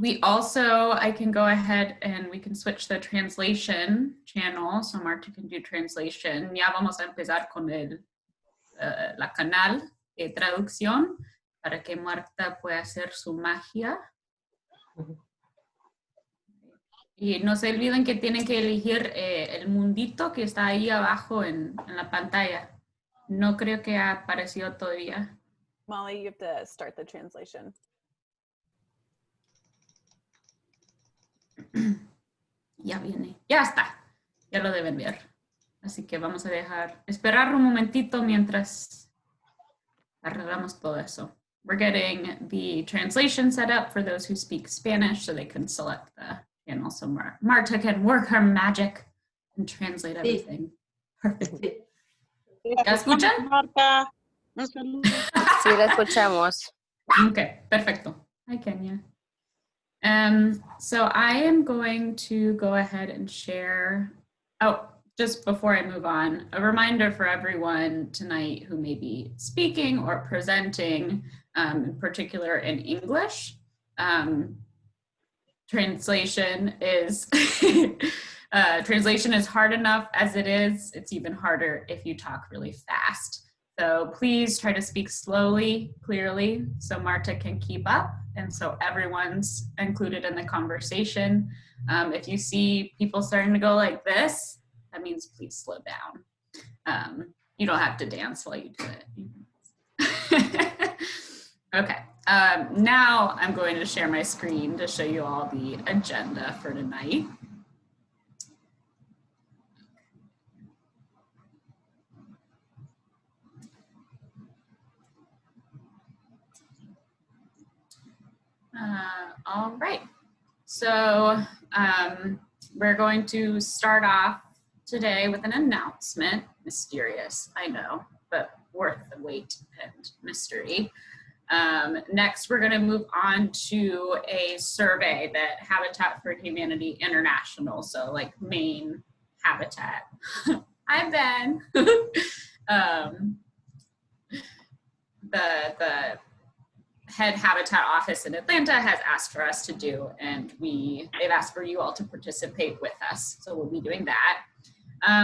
We also, I can go ahead and we can switch the translation channel, so Marta can do translation. Ya vamos a empezar con la canal de traducción para que Marta pueda hacer su magia. Y no se olviden que tienen que elegir el mundito que está ahí abajo en la pantalla. No creo que ha aparecido todavía. Molly, you have to start the translation. Ya viene. Ya está. Ya lo deben ver. Así que vamos a esperar un momentito mientras arreglamos todo eso. We're getting the translation set up for those who speak Spanish so they can select the channel. So Marta can work her magic and translate everything. Perfect. ¿Ya escuchan? Marta, un saludo. Sí, la escuchamos. Okay, perfecto. Hi, Kenya. So I am going to go ahead and share, just before I move on, a reminder for everyone tonight who may be speaking or presenting, in particular in English. Translation is hard enough as it is. It's even harder if you talk really fast. So please try to speak slowly, clearly, so Marta can keep up and so everyone's included in the conversation. If you see people starting to go like this, that means please slow down. You don't have to dance while you do it. Okay, now I'm going to share my screen to show you all the agenda for tonight. All right, so we're going to start off today with an announcement. Mysterious, I know, but worth the wait and mystery. Next, we're going to move on to a survey that Habitat for Humanity International, so like Maine Habitat. Hi, Ben. The head Habitat office in Atlanta has asked for us to do, and they've asked for you all to participate with us. So we'll be doing that.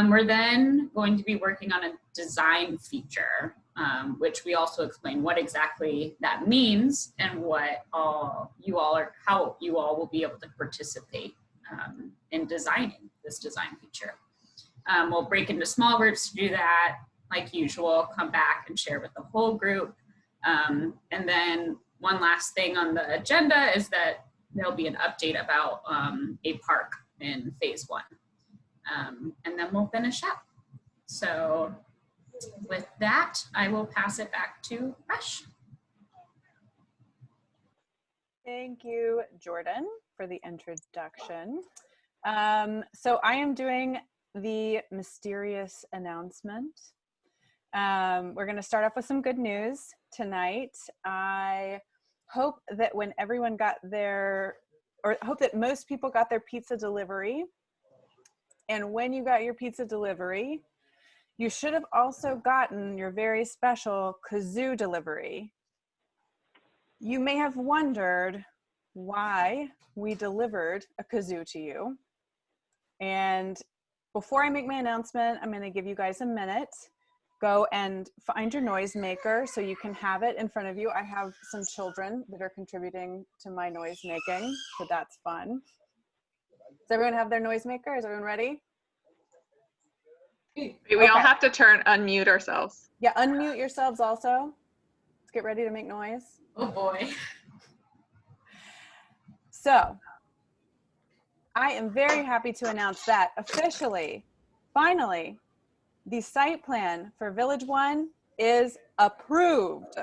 We're then going to be working on a design feature, which we also explain what exactly that means and how you all will be able to participate in designing this design feature. We'll break into small groups to do that, like usual, come back and share with the whole group. And then one last thing on the agenda is that there'll be an update about a park in phase 1. And then we'll finish up. So with that, I will pass it back to Rush. Thank you, Jordan, for the introduction. So I am doing the mysterious announcement. We're going to start off with some good news tonight. I hope that when everyone got hope that most people got their pizza delivery. And when you got your pizza delivery, you should have also gotten your very special kazoo delivery. You may have wondered why we delivered a kazoo to you. And before I make my announcement, I'm going to give you guys a minute. Go and find your noisemaker so you can have it in front of you. I have some children that are contributing to my noise making, so that's fun. Does everyone have their noisemaker? Is everyone ready? We all have to unmute ourselves. Yeah, unmute yourselves also. Let's get ready to make noise. Oh boy. So, I am very happy to announce that officially, finally, the site plan for Village 1 is approved.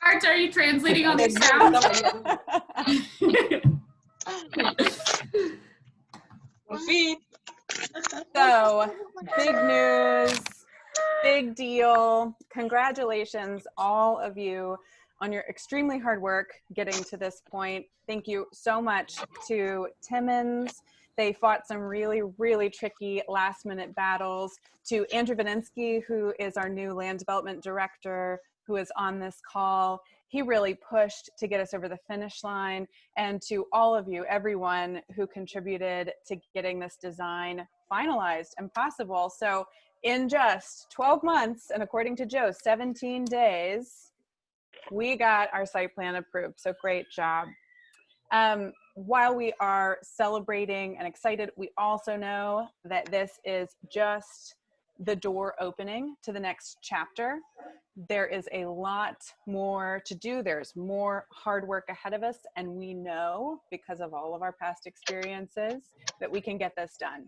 Art, are you translating all these sounds? So, big news, big deal. Congratulations, all of you on your extremely hard work getting to this point. Thank you so much to Timmins. They fought some really, really tricky last minute battles. To Andrew Vininsky, who is our new land development director, who is on this call. He really pushed to get us over the finish line. And to all of you, everyone who contributed to getting this design finalized and possible. So in just 12 months, and according to Joe, 17 days, we got our site plan approved. So great job. While we are celebrating and excited, we also know that this is just the door opening to the next chapter. There is a lot more to do. There's more hard work ahead of us. And we know, because of all of our past experiences, that we can get this done.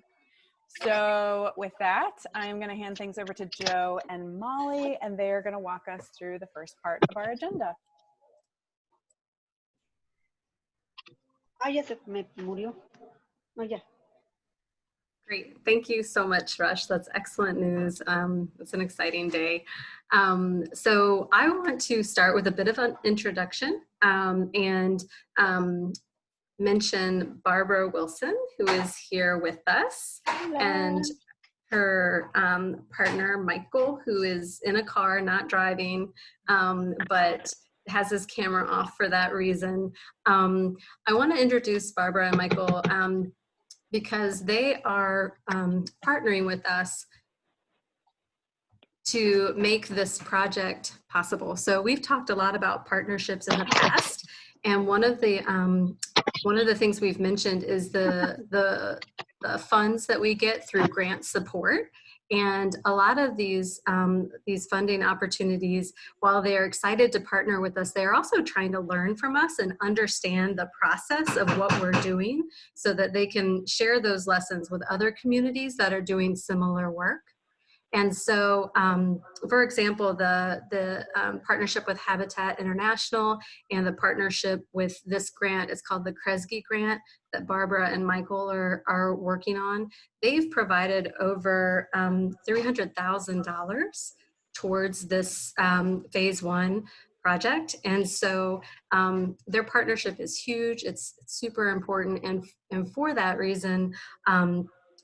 So with that, I'm going to hand things over to Joe and Molly, and they're going to walk us through the first part of our agenda. Ah, ya se me murió. No, ya. Great. Thank you so much, Rush. That's excellent news. It's an exciting day. So I want to start with a bit of an introduction and mention Barbara Wilson, who is here with us, and her partner, Michael, who is in a car, not driving, but has his camera off for that reason. I want to introduce Barbara and Michael because they are partnering with us to make this project possible. So we've talked a lot about partnerships in the past, and one of the things we've mentioned is the funds that we get through grant support. And a lot of these funding opportunities, while they're excited to partner with us, they're also trying to learn from us and understand the process of what we're doing so that they can share those lessons with other communities that are doing similar work. And so, for example, the partnership with Habitat International and the partnership with this grant is called the Kresge Grant that Barbara and Michael are working on. They've provided over $300,000 towards this phase 1 project. And so their partnership is huge. It's super important. And for that reason,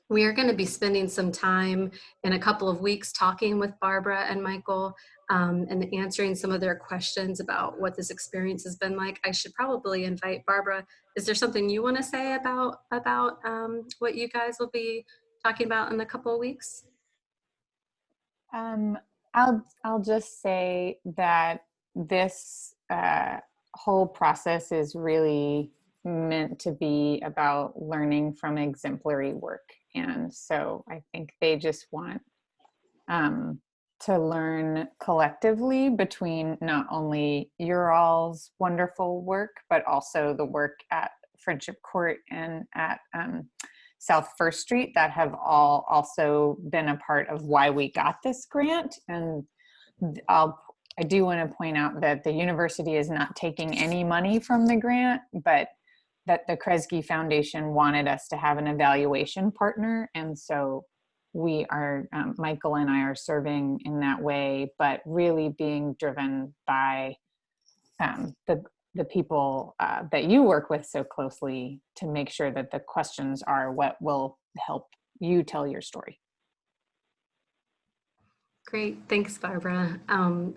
we are going to be spending some time in a couple of weeks talking with Barbara and Michael and answering some of their questions about what this experience has been like. I should probably invite Barbara. Is there something you want to say about what you guys will be talking about in a couple of weeks? I'll just say that this whole process is really meant to be about learning from exemplary work. And so I think they just want to learn collectively between not only your all's wonderful work, but also the work at Friendship Court and at South First Street that have all also been a part of why we got this grant. And I do want to point out that the university is not taking any money from the grant, but that the Kresge Foundation wanted us to have an evaluation partner. And so we are, Michael and I are serving in that way, but really being driven by the people that you work with so closely to make sure that the questions are what will help you tell your story. Great, thanks, Barbara.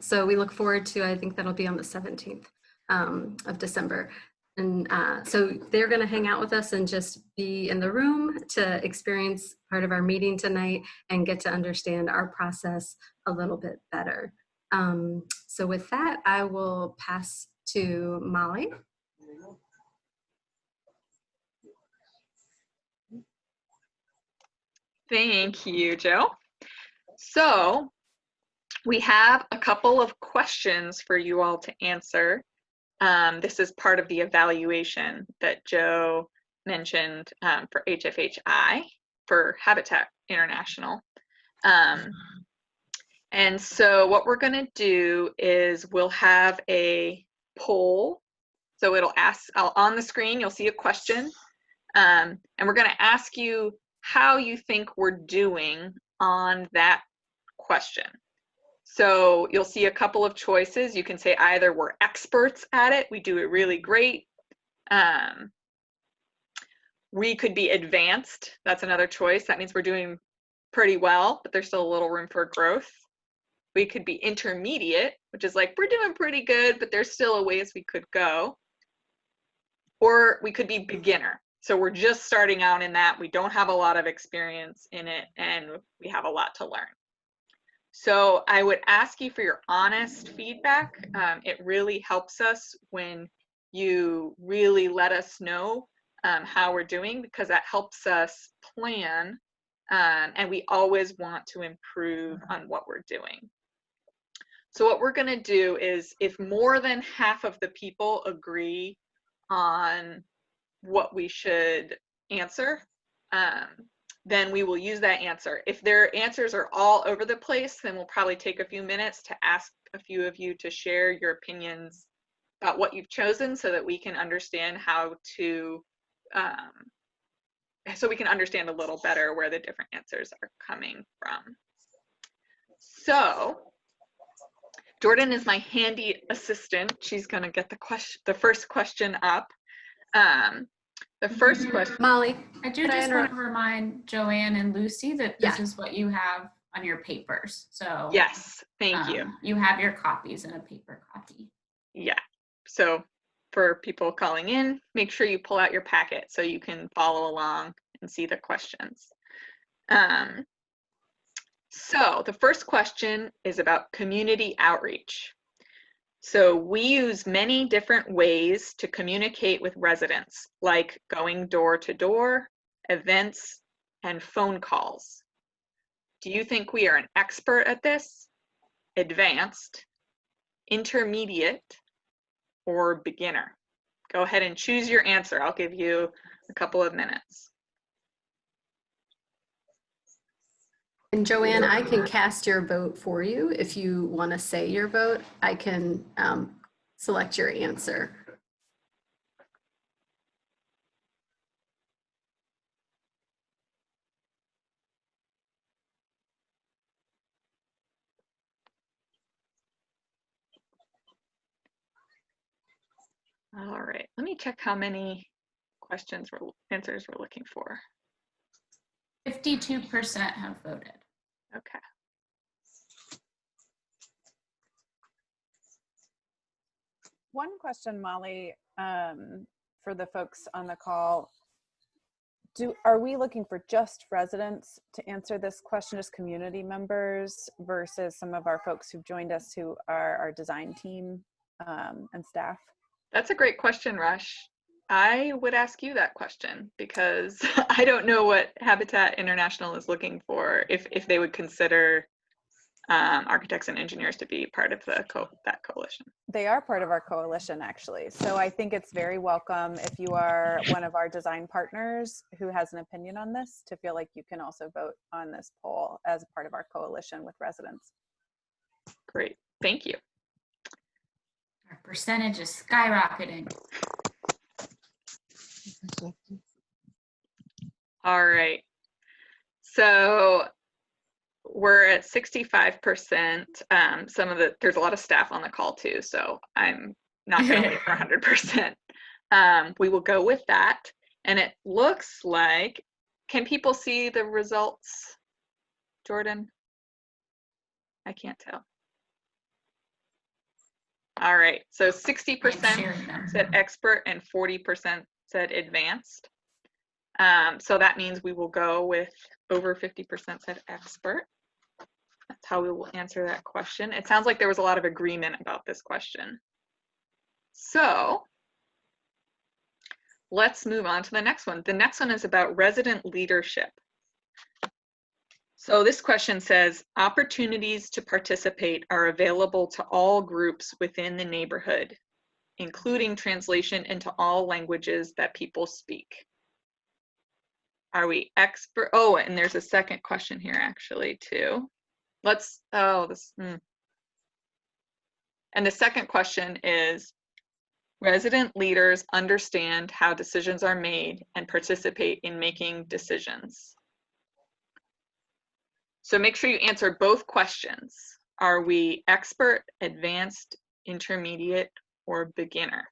So we look forward to, I think that'll be on the 17th of December. And so they're going to hang out with us and just be in the room to experience part of our meeting tonight and get to understand our process a little bit better. So with that, I will pass to Molly. Thank you, Joe. So we have a couple of questions for you all to answer. This is part of the evaluation that Joe mentioned for HFHI for Habitat International. And so what we're going to do is we'll have a poll. So it'll ask on the screen, you'll see a question. And we're going to ask you how you think we're doing on that question. So you'll see a couple of choices. You can say either we're experts at it, we do it really great. We could be advanced. That's another choice. That means we're doing pretty well, but there's still a little room for growth. We could be intermediate, which is like, we're doing pretty good, but there's still a ways we could go. Or we could be beginner. So we're just starting out in that. We don't have a lot of experience in it, and we have a lot to learn. So I would ask you for your honest feedback. It really helps us when you really let us know how we're doing, because that helps us plan, and we always want to improve on what we're doing. So what we're going to do is, if more than half of the people agree on what we should answer, then we will use that answer. If their answers are all over the place, then we'll probably take a few minutes to ask a few of you to share your opinions about what you've chosen, so that we can understand how to, so we can understand a little better where the different answers are coming from. So Jordan is my handy assistant. She's gonna get the first question up. The first question. Molly, I do Could I just want interrupt? to remind Joanne and Lucy that this Yeah. is what you have on your papers. So Yes, thank you. You have your copies in a paper copy. Yeah. So for people calling in, make sure you pull out your packet so you can follow along and see the questions. So the first question is about community outreach. So we use many different ways to communicate with residents, like going door to door, events, and phone calls. Do you think we are an expert at this, advanced, intermediate, or beginner? Go ahead and choose your answer. I'll give you a couple of minutes. and Joanne, I can cast your vote for you. If you want to say your vote, I can select your answer. All right, let me check how many answers we're looking for. 52% have voted. Okay. One question, Molly, for the folks on the call. Are we looking for just residents to answer this question, as community members, versus some of our folks who've joined us who are our design team and staff? That's a great question, Rush. I would ask you that question, because I don't know what Habitat International is looking for, if they would consider architects and engineers to be part of that coalition. They are part of our coalition, actually. So I think it's very welcome if you are one of our design partners who has an opinion on this, to feel like you can also vote on this poll as a part of our coalition with residents. Great, thank you. Our percentage is skyrocketing. All right, so we're at 65%. There's a lot of staff on the call too, so I'm not going to wait for 100%. We will go with that, and it looks like, can people see the results, Jordan? I can't tell. All right, so 60% said expert and 40% said advanced. So that means we will go with over 50% said expert. That's how we will answer that question. It sounds like there was a lot of agreement about this question. So let's move on to the next one. The next one is about resident leadership. So this question says, opportunities to participate are available to all groups within the neighborhood, including translation into all languages that people speak. Are we expert? Oh, and there's a second question here actually too. And the second question is, resident leaders understand how decisions are made and participate in making decisions. So make sure you answer both questions. Are we expert, advanced, intermediate, or beginner?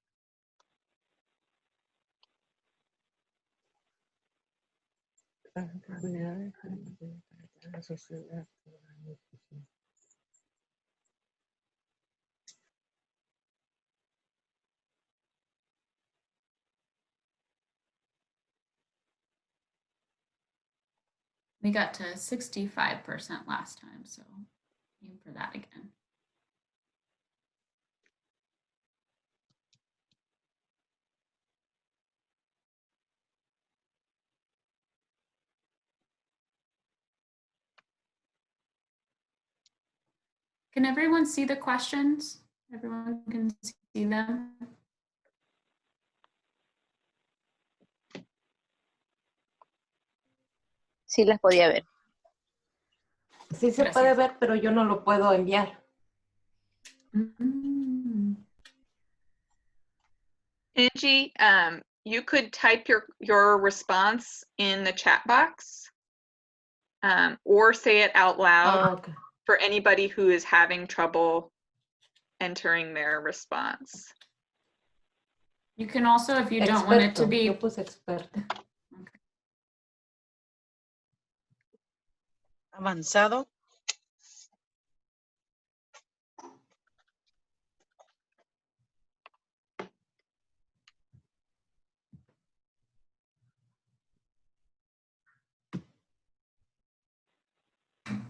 We got to 65% last time, so aim for that again. Can everyone see the questions? Everyone can see them? Sí las podía ver. Sí se Gracias. puede ver, pero yo no lo puedo enviar. Mm. Angie, you could type your response in the chat box, or say it out loud Ah, ok. for anybody who is having trouble entering their response. You can also, if you don't want it to Experto. be, Yo puse experto. Avanzado.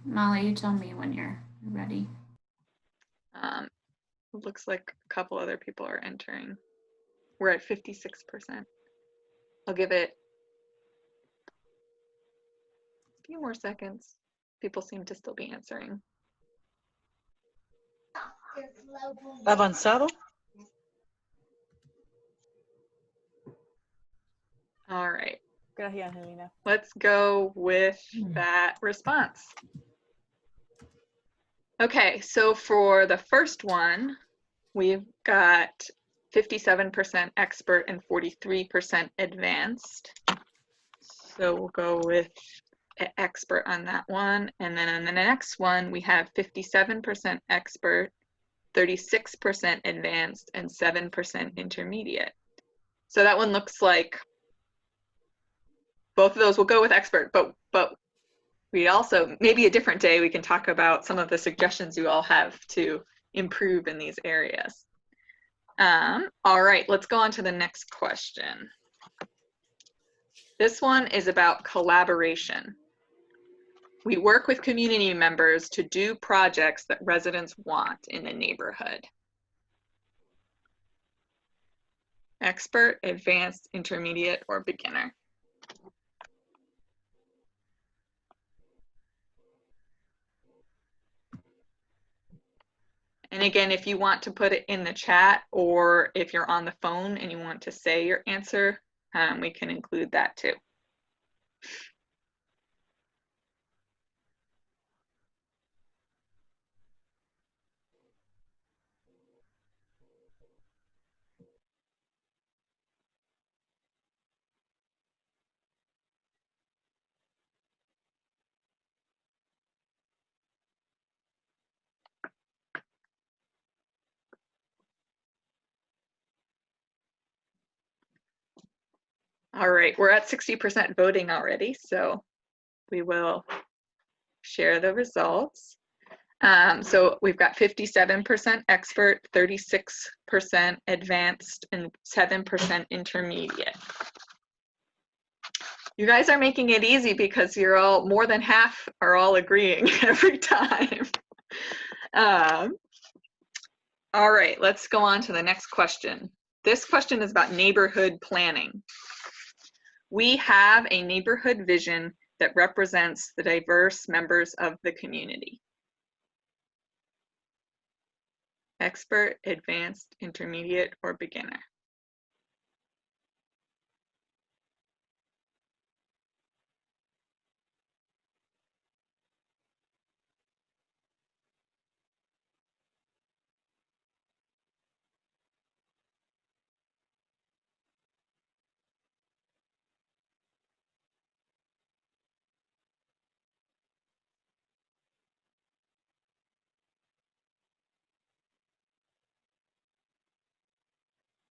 Molly, you tell me when you're ready. Looks like a couple other people are entering. We're at 56%. I'll give it a few more seconds. People seem to still be answering. Avanzado. All right, Gracias, Angelina. let's go with that response. Okay, so for the first one, we've got 57% expert and 43% advanced. So we'll go with expert on that one. And then on the next one, we have 57% expert, 36% advanced, and 7% intermediate. So that one looks like both of those will go with expert, but we also, maybe a different day, we can talk about some of the suggestions you all have to improve in these areas. All right, let's go on to the next question. This one is about collaboration. We work with community members to do projects that residents want in the neighborhood. Expert, advanced, intermediate, or beginner? And again, if you want to put it in the chat, or if you're on the phone and you want to say your answer, we can include that too. All right, we're at 60% voting already, so we will share the results. So we've got 57% expert, 36% advanced, and 7% intermediate. You guys are making it easy because you're all, more than half are all agreeing every time. All right, let's go on to the next question. This question is about neighborhood planning. We have a neighborhood vision that represents the diverse members of the community. Expert, advanced, intermediate, or beginner?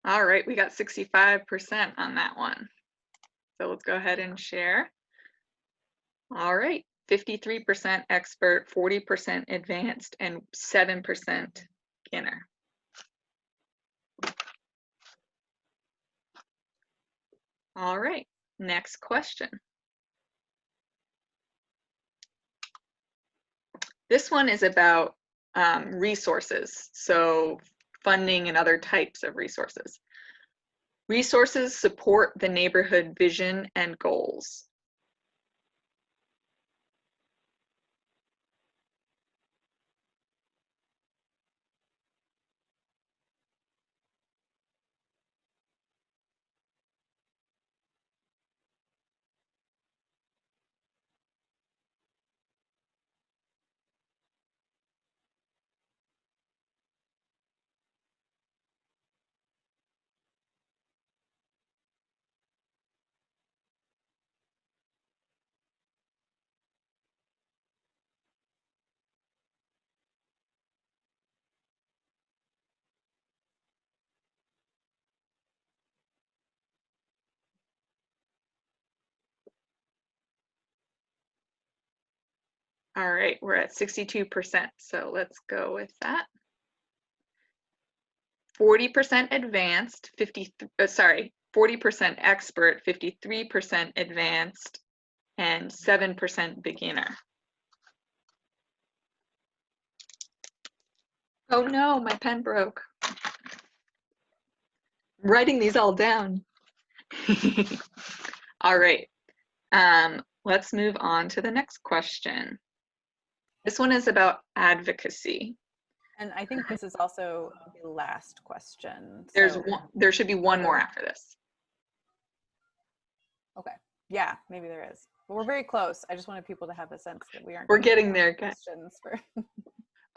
All right, we got 65% on that one. So let's go ahead and share. All right, 53% expert, 40% advanced, and 7% beginner. All right, next question. This one is about resources, so funding and other types of resources. Resources support the neighborhood vision and goals. All right, we're at 62%, so let's go with that. 40% advanced, 40% expert, 53% advanced, and 7% beginner. Oh no, my pen broke. I'm writing these all down. All right, let's move on to the next question. This one is about advocacy. And I think this is also the last question. There's so- one, there should be one more after this. Okay. Yeah, maybe there is. But we're very close. I just wanted people to have a sense that we aren't. We're gonna do getting there, guys. questions for.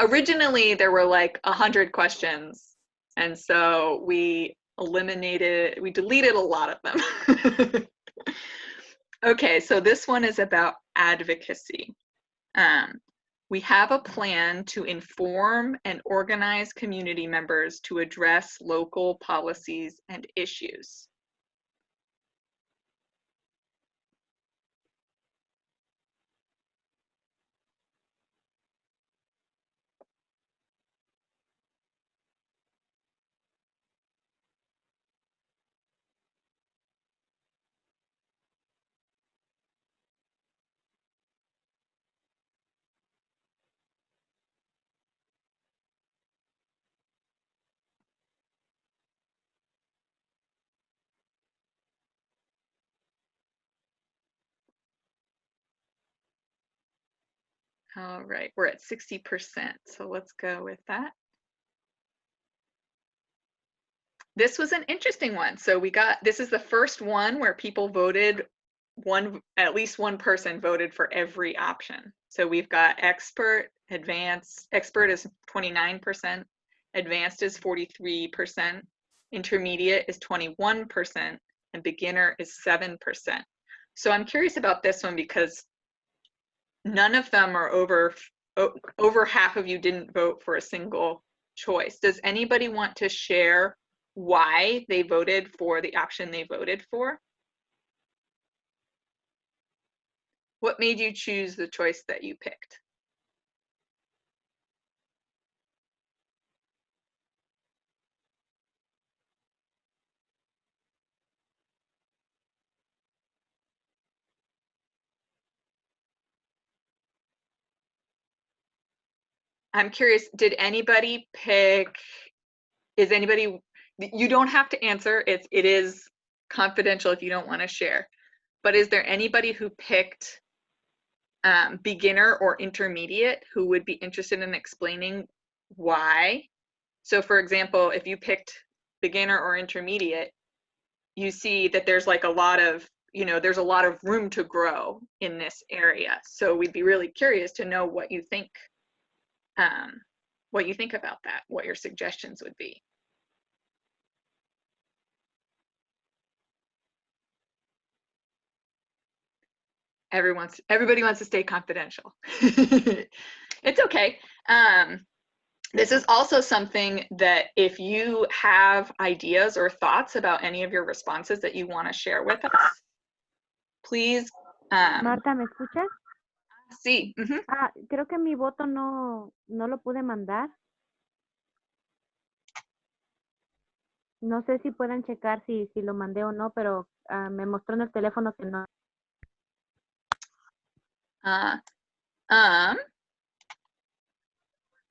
Originally, there were like 100 questions, and so we deleted a lot of them. Okay, so this one is about advocacy. We have a plan to inform and organize community members to address local policies and issues. All right, we're at 60%, so let's go with that. This was an interesting one. So this is the first one where people voted, at least one person voted for every option. So we've got expert, advanced, expert is 29%, advanced is 43%, intermediate is 21%, and beginner is 7%. So I'm curious about this one because none of them are over half of you didn't vote for a single choice. Does anybody want to share why they voted for the option they voted for? What made you choose the choice that you picked? I'm curious, did anybody pick, you don't have to answer, it is confidential if you don't want to share, but is there anybody who picked beginner or intermediate who would be interested in explaining why? So for example, if you picked beginner or intermediate, you see that there's like a lot of, there's a lot of room to grow in this area. So we'd be really curious to know what you think about that, what your suggestions would be. Everybody wants to stay confidential. It's okay. This is also something that if you have ideas or thoughts about any of your responses that you want to share with us, please Marta, ¿me escuchas? sí. Creo que mi voto no lo pude mandar. No sé si pueden checar si lo mandé o no, pero me mostró en el teléfono que no.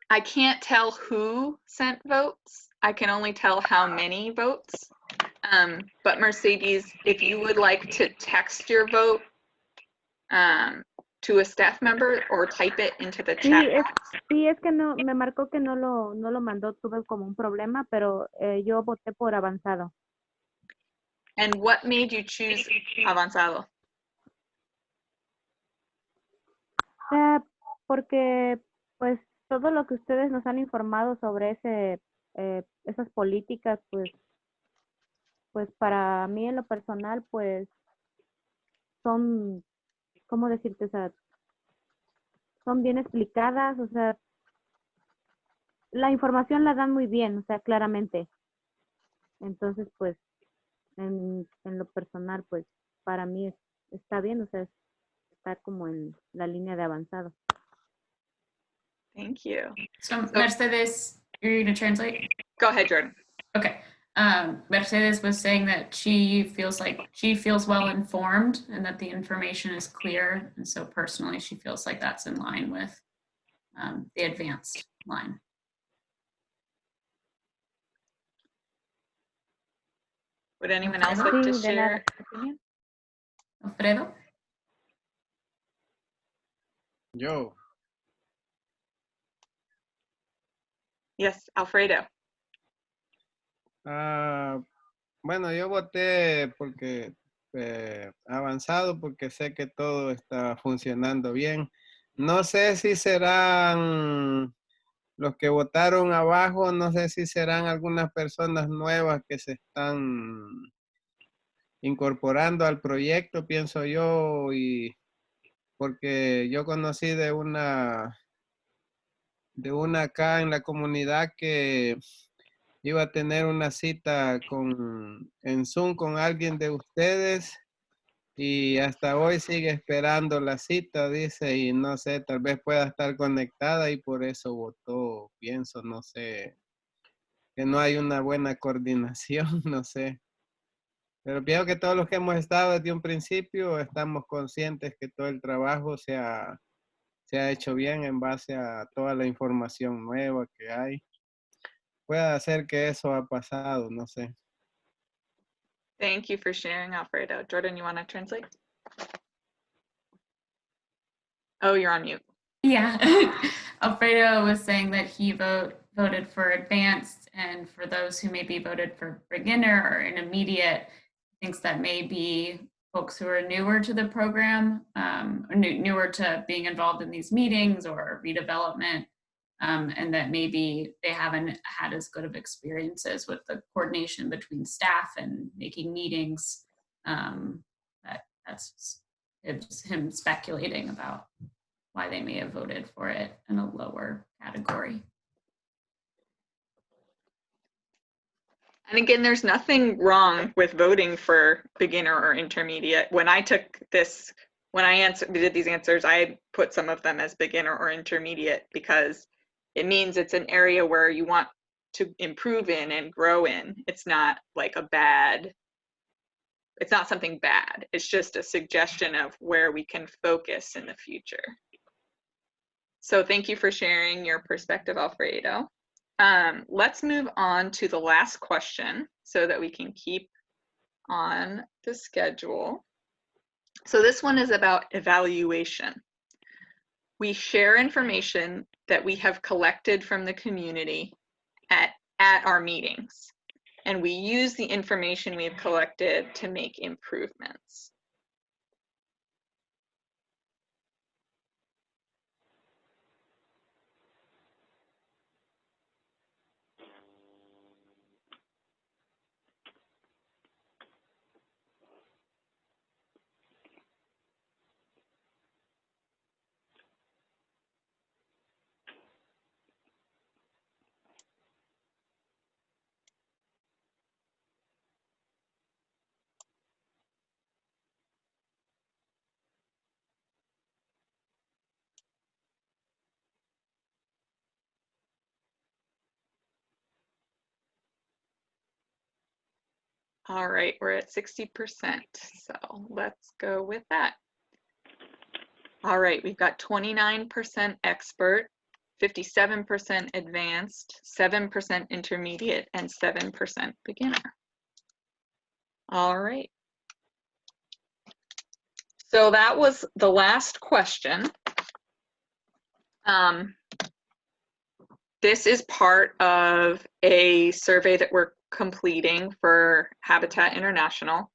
I can't tell who sent votes. I can only tell how many votes. But Mercedes, if you would like to text your vote to a staff member or type it into the chat box. Sí, es que no, me marcó que no lo mandó, tuve como un problema, pero yo voté por avanzado. And what made you choose avanzado? Porque pues todo lo que ustedes nos han informado sobre esas políticas, pues para mí en lo personal, pues son, ¿cómo decirte? O sea, son bien explicadas, o sea, la información la dan muy bien, o sea, claramente. Entonces, pues, en lo personal, pues, para mí está bien, o sea, está como en la línea de avanzado. Thank you. So Mercedes, you're going to translate? Go ahead, Jordan. Okay. Mercedes was saying that she feels well informed and that the information is clear. And so personally, she feels like that's in line with the advanced line. Would anyone else like to share opinion? Alfredo? Yo. Yes, Alfredo. Bueno, yo voté porque avanzado porque sé que todo está funcionando bien. No sé si serán los que votaron abajo, no sé si serán algunas personas nuevas que se están incorporando al proyecto, pienso yo, y porque yo conocí de una acá en la comunidad que iba a tener una cita en Zoom con alguien de ustedes y hasta hoy sigue esperando la cita, dice, y no sé, tal vez pueda estar conectada y por eso votó, pienso, no sé, que no hay una buena coordinación, no sé. Pero pienso que todos los que hemos estado desde un principio estamos conscientes que todo el trabajo se ha hecho bien en base a toda la información nueva que hay. Puede ser que eso ha pasado, no sé. Thank you for sharing, Alfredo. Jordan, you want to translate? Oh, you're on mute. Yeah. Alfredo was saying that he voted for advanced, and for those who maybe voted for beginner or intermediate, thinks that maybe folks who are newer to the program, or newer to being involved in these meetings or redevelopment, and that maybe they haven't had as good of experiences with the coordination between staff and making meetings. That's him speculating about why they may have voted for it in a lower category. And again, there's nothing wrong with voting for beginner or intermediate. When I took this, did these answers, I put some of them as beginner or intermediate because it means it's an area where you want to improve in and grow in. It's not like it's not something bad. It's just a suggestion of where we can focus in the future. So thank you for sharing your perspective, Alfredo. Let's move on to the last question so that we can keep on the schedule. So this one is about evaluation. We share information that we have collected from the community at our meetings, and we use the information we've collected to make improvements. All right, we're at 60%, so let's go with that. All right, we've got 29% expert, 57% advanced, 7% intermediate, and 7% beginner. All right. So that was the last question. This is part of a survey that we're completing for Habitat International.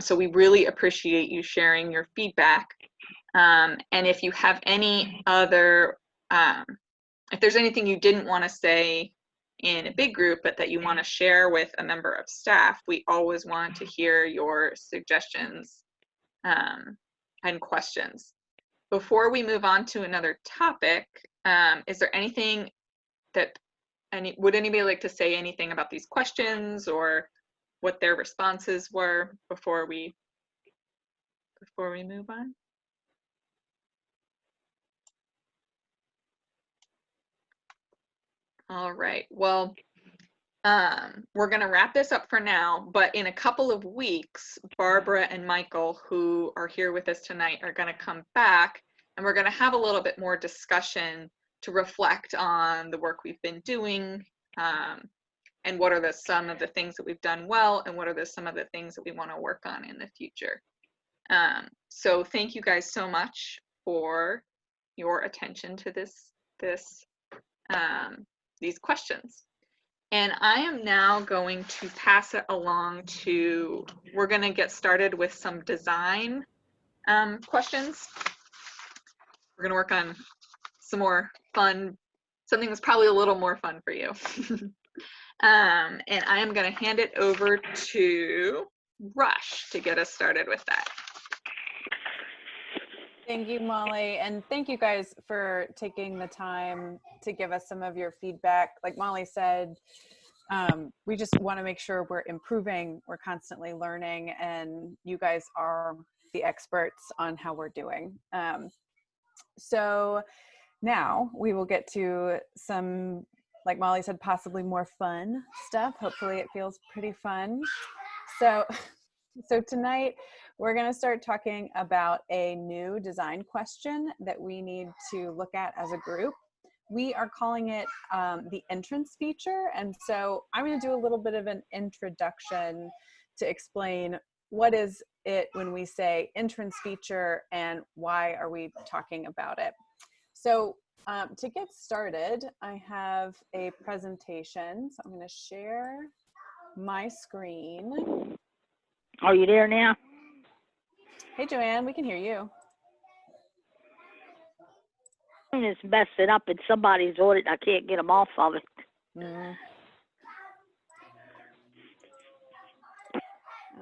So we really appreciate you sharing your feedback. And if you have any other, if there's anything you didn't want to say in a big group, but that you want to share with a member of staff, we always want to hear your suggestions and questions. Before we move on to another topic, is there anything that, would anybody like to say anything about these questions or what their responses were before we move on? All right, well, we're going to wrap this up for now, but in a couple of weeks, Barbara and Michael, who are here with us tonight, are going to come back and we're going to have a little bit more discussion to reflect on the work we've been doing, and what are some of the things that we've done well, and what are some of the things that we want to work on in the future. So thank you guys so much for your attention to these questions. And I am now going to pass it along to, we're going to get started with some design questions. We're going to work on some more fun, something that's probably a little more fun for you. And I am going to hand it over to Rush to get us started with that. Thank you, Molly. And thank you guys for taking the time to give us some of your feedback. Like Molly said, we just want to make sure we're improving, we're constantly learning, and you guys are the experts on how we're doing. So now we will get to some, like Molly said, possibly more fun stuff. Hopefully it feels pretty fun. So tonight we're going to start talking about a new design question that we need to look at as a group. We are calling it the entrance feature. And so I'm going to do a little bit of an introduction to explain what is it when we say entrance feature and why are we talking about it. So to get started, I have a presentation. So I'm going to share my screen. Are you there now? Hey, Joanne, we can hear you. It's messing up and somebody's on it. I can't get them off of it.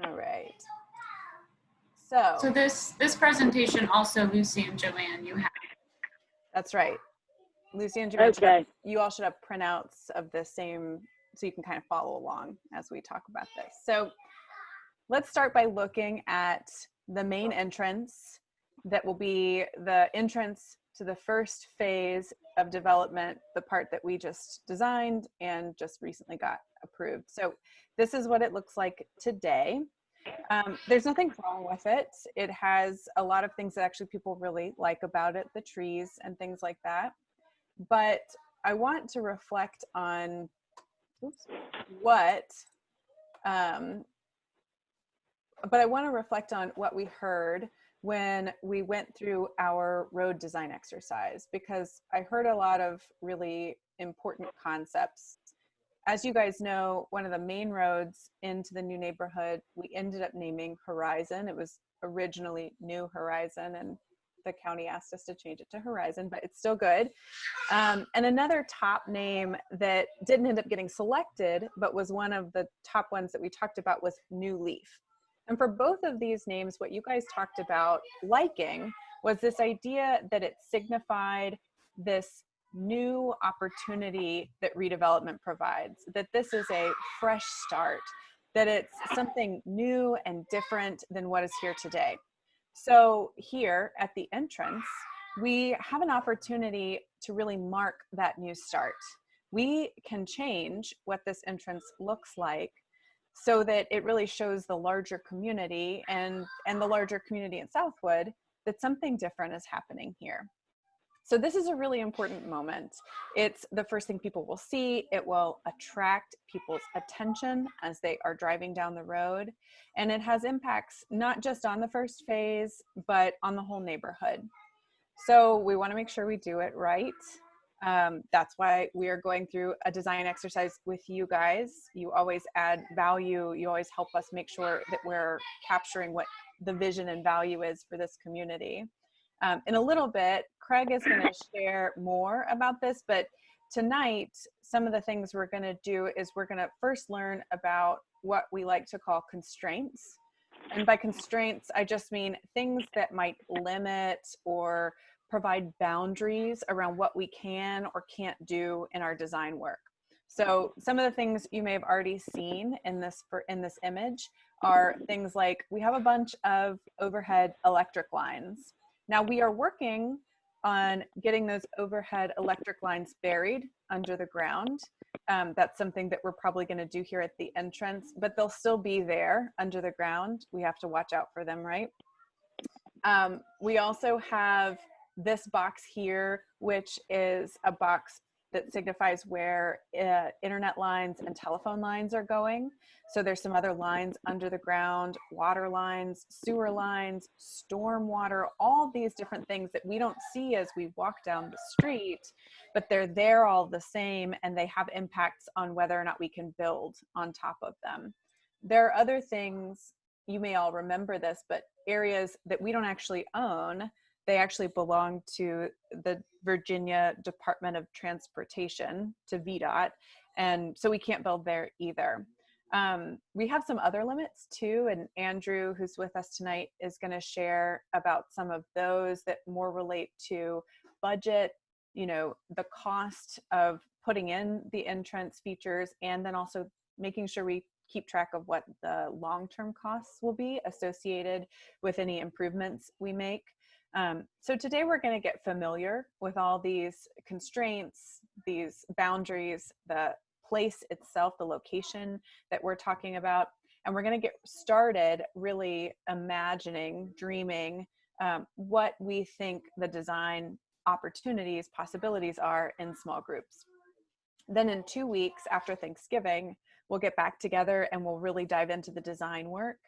All right. So this presentation also, Lucy and Joanne, you have. That's right. Lucy and Joanne, okay. You all should have printouts of the same, so you can kind of follow along as we talk about this. So let's start by looking at the main entrance that will be the entrance to the first phase of development, the part that we just designed and just recently got approved. So this is what it looks like today. There's nothing wrong with it. It has a lot of things that actually people really like about it, the trees and things like that. But I want to reflect on what we heard when we went through our road design exercise, because I heard a lot of really important concepts. As you guys know, one of the main roads into the new neighborhood, we ended up naming Horizon. It was originally New Horizon, and the county asked us to change it to Horizon, but it's still good. And another top name that didn't end up getting selected, but was one of the top ones that we talked about, was New Leaf. And for both of these names, what you guys talked about liking was this idea that it signified this new opportunity that redevelopment provides, that this is a fresh start, that it's something new and different than what is here today. So here at the entrance, we have an opportunity to really mark that new start. We can change what this entrance looks like so that it really shows the larger community and the larger community in Southwood that something different is happening here. So this is a really important moment. It's the first thing people will see. It will attract people's attention as they are driving down the road. And it has impacts not just on the first phase, but on the whole neighborhood. So we want to make sure we do it right. That's why we are going through a design exercise with you guys. You always add value. You always help us make sure that we're capturing what the vision and value is for this community. In a little bit, Craig is going to share more about this, but tonight, some of the things we're going to do is we're going to first learn about what we like to call constraints. And by constraints, I just mean things that might limit or provide boundaries around what we can or can't do in our design work. So some of the things you may have already seen in this image are things like we have a bunch of overhead electric lines. Now we are working on getting those overhead electric lines buried under the ground. That's something that we're probably going to do here at the entrance, but they'll still be there under the ground. We have to watch out for them, right? We also have this box here, which is a box that signifies where internet lines and telephone lines are going. So there's some other lines under the ground, water lines, sewer lines, storm water, all these different things that we don't see as we walk down the street, but they're there all the same, and they have impacts on whether or not we can build on top of them. There are other things, you may all remember this, but areas that we don't actually own, they actually belong to the Virginia Department of Transportation, to VDOT, and so we can't build there either. We have some other limits too, and Andrew, who's with us tonight, is going to share about some of those that more relate to budget, you know, the cost of putting in the entrance features, and then also making sure we keep track of what the long-term costs will be associated with any improvements we make. So today we're going to get familiar with all these constraints, these boundaries, the place itself, the location that we're talking about, and we're going to get started really imagining, dreaming what we think the design opportunities, possibilities are in small groups. Then in 2 weeks after Thanksgiving, we'll get back together and we'll really dive into the design work.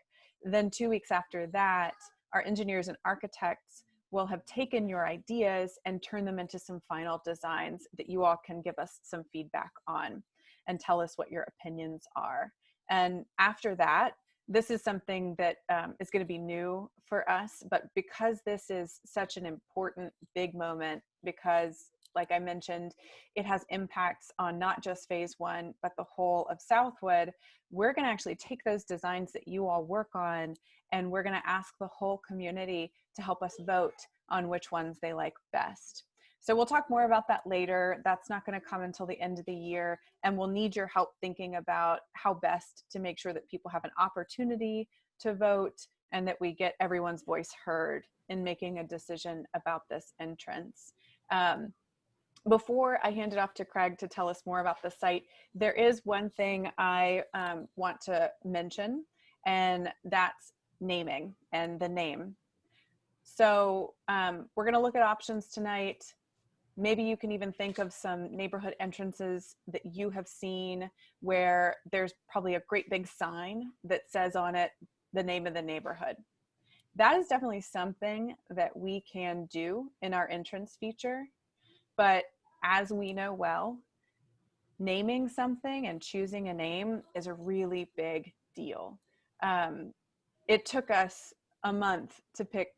Then 2 weeks after that, our engineers and architects will have taken your ideas and turned them into some final designs that you all can give us some feedback on and tell us what your opinions are. And after that, this is something that is going to be new for us, but because this is such an important big moment, because like I mentioned, it has impacts on not just phase one, but the whole of Southwood, we're going to actually take those designs that you all work on, and we're going to ask the whole community to help us vote on which ones they like best. So we'll talk more about that later. That's not going to come until the end of the year, and we'll need your help thinking about how best to make sure that people have an opportunity to vote and that we get everyone's voice heard in making a decision about this entrance. Before I hand it off to Craig to tell us more about the site, there is one thing I want to mention, and that's naming and the name. So we're going to look at options tonight. Maybe you can even think of some neighborhood entrances that you have seen where there's probably a great big sign that says on it the name of the neighborhood. That is definitely something that we can do in our entrance feature. But as we know well, naming something and choosing a name is a really big deal. It took us a month to pick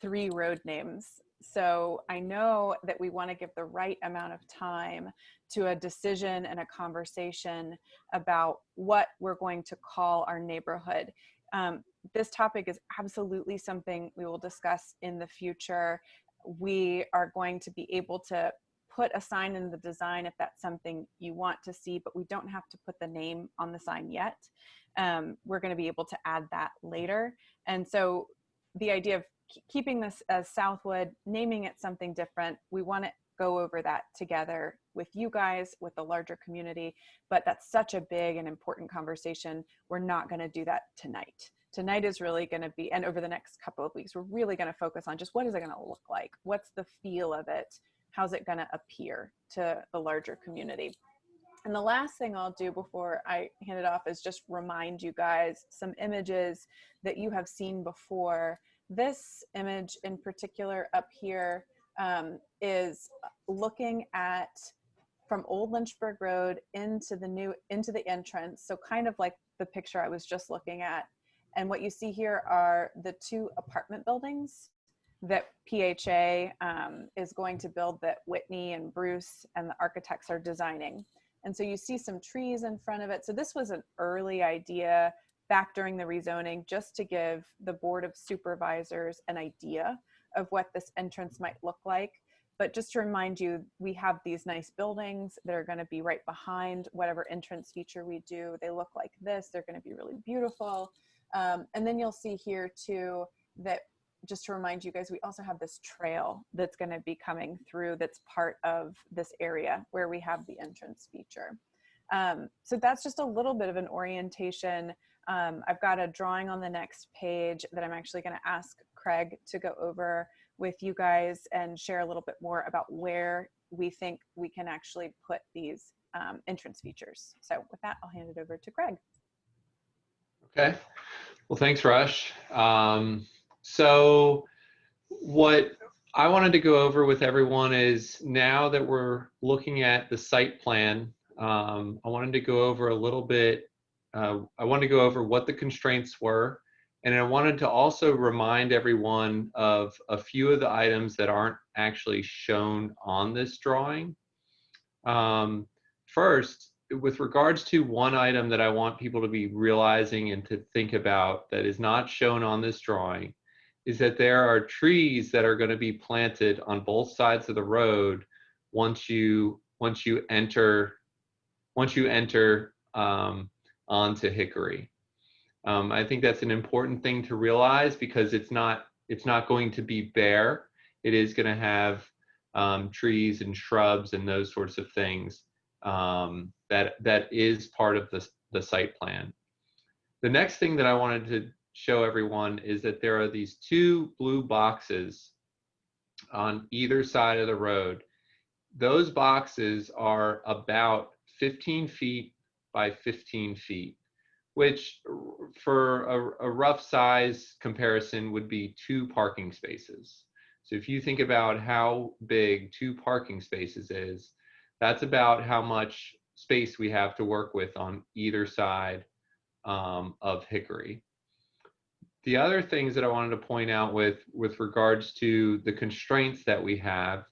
3 road names. So I know that we want to give the right amount of time to a decision and a conversation about what we're going to call our neighborhood. This topic is absolutely something we will discuss in the future. We are going to be able to put a sign in the design if that's something you want to see, but we don't have to put the name on the sign yet. We're going to be able to add that later. And so the idea of keeping this as Southwood, naming it something different, we want to go over that together with you guys, with the larger community. But that's such a big and important conversation. We're not going to do that tonight. Tonight is really going to be, and over the next couple of weeks, we're really going to focus on just what is it going to look like? What's the feel of it? How's it going to appear to the larger community? And the last thing I'll do before I hand it off is just remind you guys some images that you have seen before. This image in particular up here is looking at from Old Lynchburg Road into the entrance. So kind of like the picture I was just looking at. And what you see here are the 2 apartment buildings that PHA is going to build, that Whitney and Bruce and the architects are designing. And so you see some trees in front of it. So this was an early idea back during the rezoning, just to give the Board of Supervisors an idea of what this entrance might look like. But just to remind you, we have these nice buildings that are going to be right behind whatever entrance feature we do. They look like this. They're going to be really beautiful. And then you'll see here too that, just to remind you guys, we also have this trail that's going to be coming through that's part of this area where we have the entrance feature. So that's just a little bit of an orientation. I've got a drawing on the next page that I'm actually going to ask Craig to go over with you guys and share a little bit more about where we think we can actually put these entrance features. So with that, I'll hand it over to Craig. Okay. Well, thanks, Rush. So what I wanted to go over with everyone is, now that we're looking at the site plan, I wanted to go over a little bit, I wanted to go over what the constraints were, and I wanted to also remind everyone of a few of the items that aren't actually shown on this drawing. First, with regards to one item that I want people to be realizing and to think about that is not shown on this drawing, is that there are trees that are going to be planted on both sides of the road once you enter onto Hickory. I think that's an important thing to realize, because it's not going to be bare. It is going to have trees and shrubs and those sorts of things. That is part of the site plan. The next thing that I wanted to show everyone is that there are these 2 blue boxes on either side of the road. Those boxes are about 15 feet by 15 feet, which for a rough size comparison would be 2 parking spaces. So if you think about how big 2 parking spaces is, that's about how much space we have to work with on either side of Hickory. The other things that I wanted to point out with regards to the constraints that we have,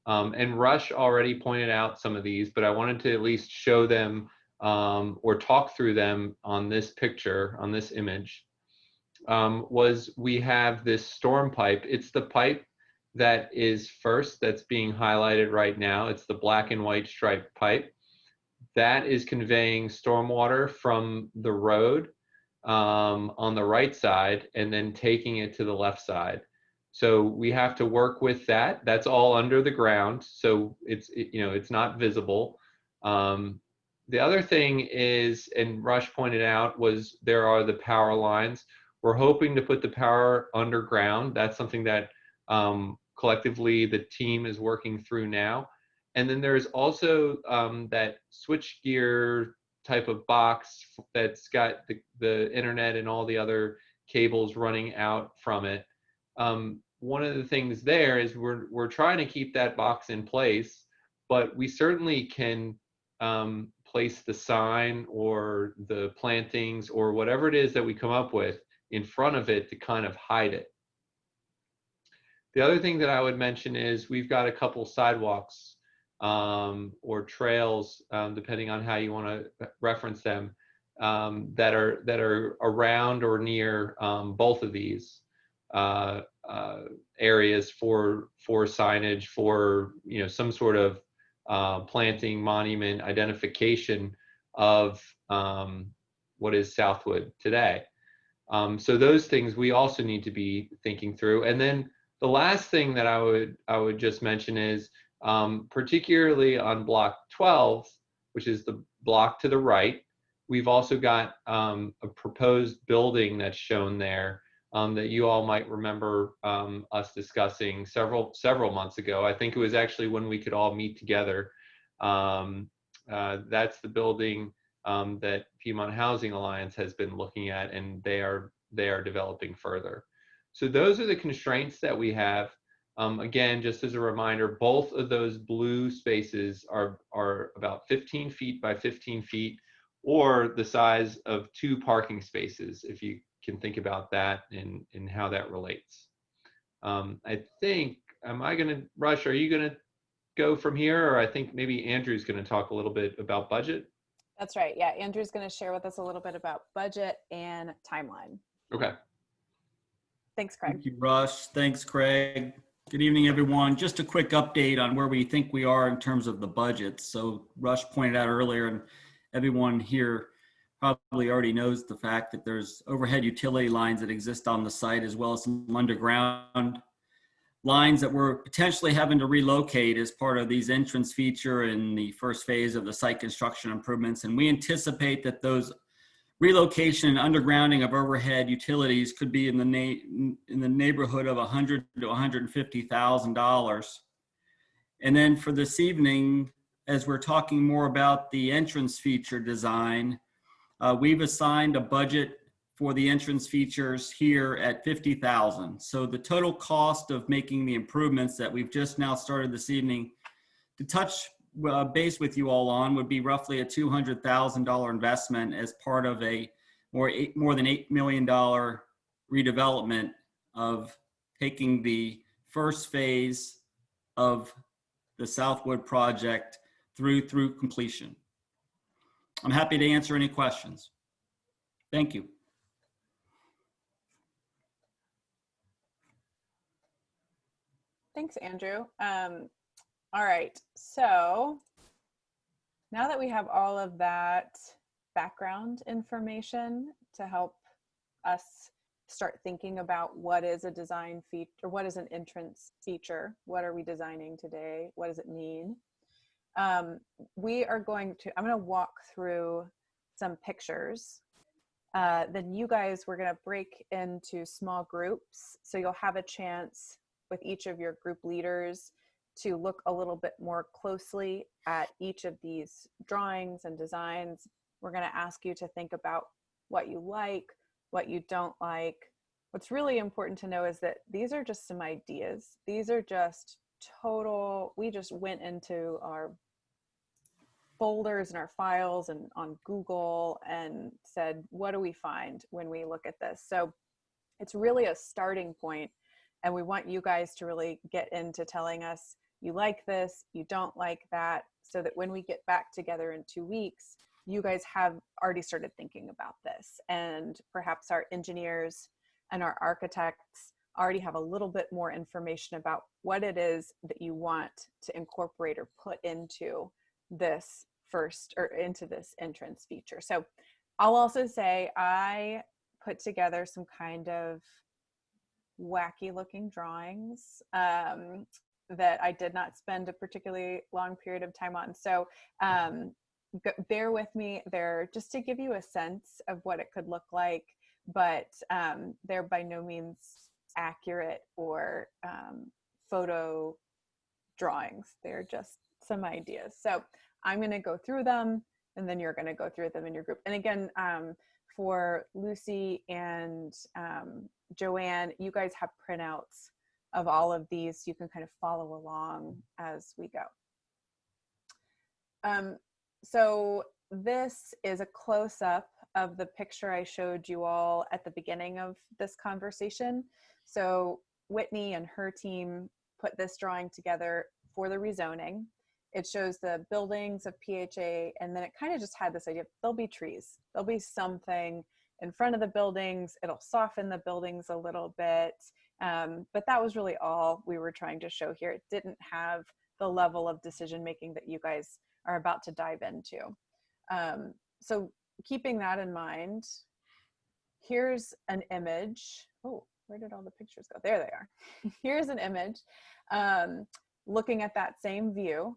and Rush already pointed out some of these, but I wanted to at least show them or talk through them on this picture, on this image, was we have this storm pipe. It's the pipe that is first, that's being highlighted right now. It's the black and white striped pipe. That is conveying stormwater from the road on the right side and then taking it to the left side. So we have to work with that. That's all under the ground, so it's not visible. The other thing is, and Rush pointed out, was there are the power lines. We're hoping to put the power underground. That's something that collectively the team is working through now. And then there's also that switchgear type of box that's got the internet and all the other cables running out from it. One of the things there is we're trying to keep that box in place, but we certainly can place the sign or the plantings or whatever it is that we come up with in front of it to kind of hide it. The other thing that I would mention is we've got a couple sidewalks or trails, depending on how you want to reference them, that are around or near both of these areas for signage, for some sort of planting, monument, identification of what is Southwood today. So those things we also need to be thinking through. And then the last thing that I would just mention is particularly on block 12, which is the block to the right. We've also got a proposed building that's shown there that you all might remember us discussing several months ago. I think it was actually when we could all meet together. That's the building that Piedmont Housing Alliance has been looking at, and they are developing further. So those are the constraints that we have. Again, just as a reminder, both of those blue spaces are about 15 feet by 15 feet, or the size of 2 parking spaces, if you can think about that and how that relates. I think, Rush, are you going to go from here? Or I think maybe Andrew's going to talk a little bit about budget. That's right. Yeah, Andrew's going to share with us a little bit about budget and timeline. Okay. Thanks, Craig. Thank you, Rush. Thanks, Craig. Good evening, everyone. Just a quick update on where we think we are in terms of the budget. So Rush pointed out earlier, and everyone here probably already knows the fact that there's overhead utility lines that exist on the site, as well as some underground lines that we're potentially having to relocate as part of these entrance feature in the first phase of the site construction improvements. And we anticipate that those relocation and undergrounding of overhead utilities could be in the neighborhood of $100,000 to $150,000. And then for this evening, as we're talking more about the entrance feature design, we've assigned a budget for the entrance features here at $50,000. So the total cost of making the improvements that we've just now started this evening to touch base with you all on would be roughly a $200,000 investment as part of a more than $8 million redevelopment of taking the first phase of the Southwood project through completion. I'm happy to answer any questions. Thank you. Thanks, Andrew. All right, so now that we have all of that background information to help us start thinking about what is a design feature, or what is an entrance feature, what are we designing today, what does it mean? I'm going to walk through some pictures. Then you guys, we're going to break into small groups, so you'll have a chance with each of your group leaders to look a little bit more closely at each of these drawings and designs. We're going to ask you to think about what you like, what you don't like. What's really important to know is that these are just some ideas. These are just we just went into our folders and our files and on Google and said, what do we find when we look at this? So it's really a starting point, and we want you guys to really get into telling us you like this, you don't like that, so that when we get back together in 2 weeks, you guys have already started thinking about this. And perhaps our engineers and our architects already have a little bit more information about what it is that you want to incorporate or put into this into this entrance feature. So I'll also say I put together some kind of wacky looking drawings that I did not spend a particularly long period of time on. So bear with me. They're just to give you a sense of what it could look like, but they're by no means accurate or photo drawings. They're just some ideas. So I'm going to go through them, and then you're going to go through them in your group. And again, for Lucy and Joanne, you guys have printouts of all of these. You can kind of follow along as we go. So this is a close-up of the picture I showed you all at the beginning of this conversation. So Whitney and her team put this drawing together for the rezoning. It shows the buildings of PHA, and then it kind of just had this idea, there'll be trees. There'll be something in front of the buildings. It'll soften the buildings a little bit. But that was really all we were trying to show here. It didn't have the level of decision-making that you guys are about to dive into. So keeping that in mind, here's an image. Oh, where did all the pictures go? There they are. Here's an image looking at that same view.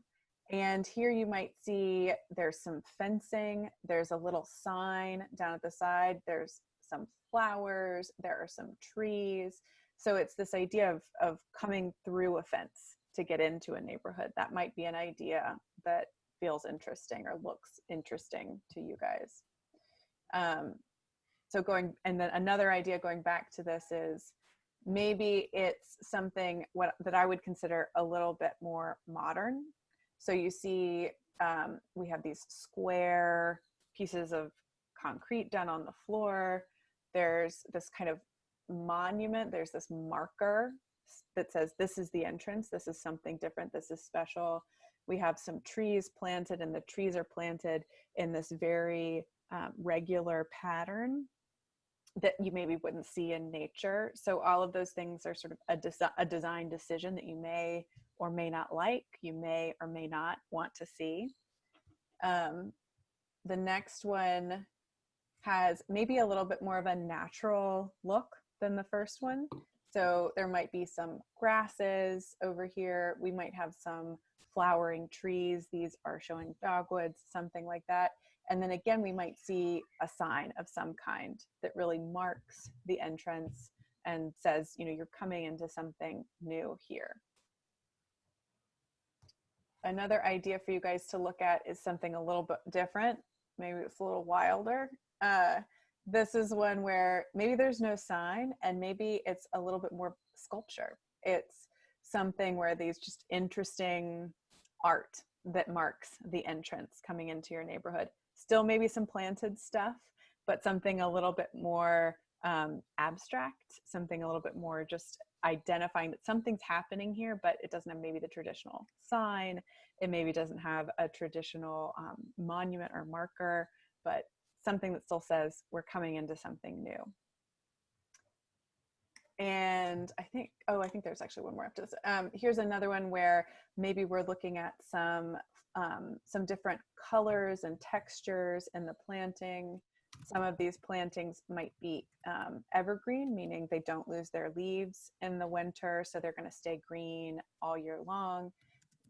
And here you might see there's some fencing, there's a little sign down at the side, there's some flowers, there are some trees. So it's this idea of coming through a fence to get into a neighborhood. That might be an idea that feels interesting or looks interesting to you guys. And then another idea going back to this is maybe it's something that I would consider a little bit more modern. So you see, we have these square pieces of concrete done on the floor. There's this kind of monument, there's this marker that says, this is the entrance, this is something different, this is special. We have some trees planted, and the trees are planted in this very regular pattern that you maybe wouldn't see in nature. So all of those things are sort of a design decision that you may or may not like, you may or may not want to see. The next one has maybe a little bit more of a natural look than the first one. So there might be some grasses over here. We might have some flowering trees. These are showing dogwoods, something like that. And then again, we might see a sign of some kind that really marks the entrance and says, you know, you're coming into something new here. Another idea for you guys to look at is something a little bit different. Maybe it's a little wilder. This is one where maybe there's no sign, and maybe it's a little bit more sculpture. It's something where these just interesting art that marks the entrance coming into your neighborhood. Still maybe some planted stuff, but something a little bit more abstract, something a little bit more just identifying that something's happening here, but it doesn't have maybe the traditional sign. It maybe doesn't have a traditional monument or marker, but something that still says we're coming into something new. And I think there's actually one more after this. Here's another one where maybe we're looking at some different colors and textures in the planting. Some of these plantings might be evergreen, meaning they don't lose their leaves in the winter, so they're going to stay green all year long.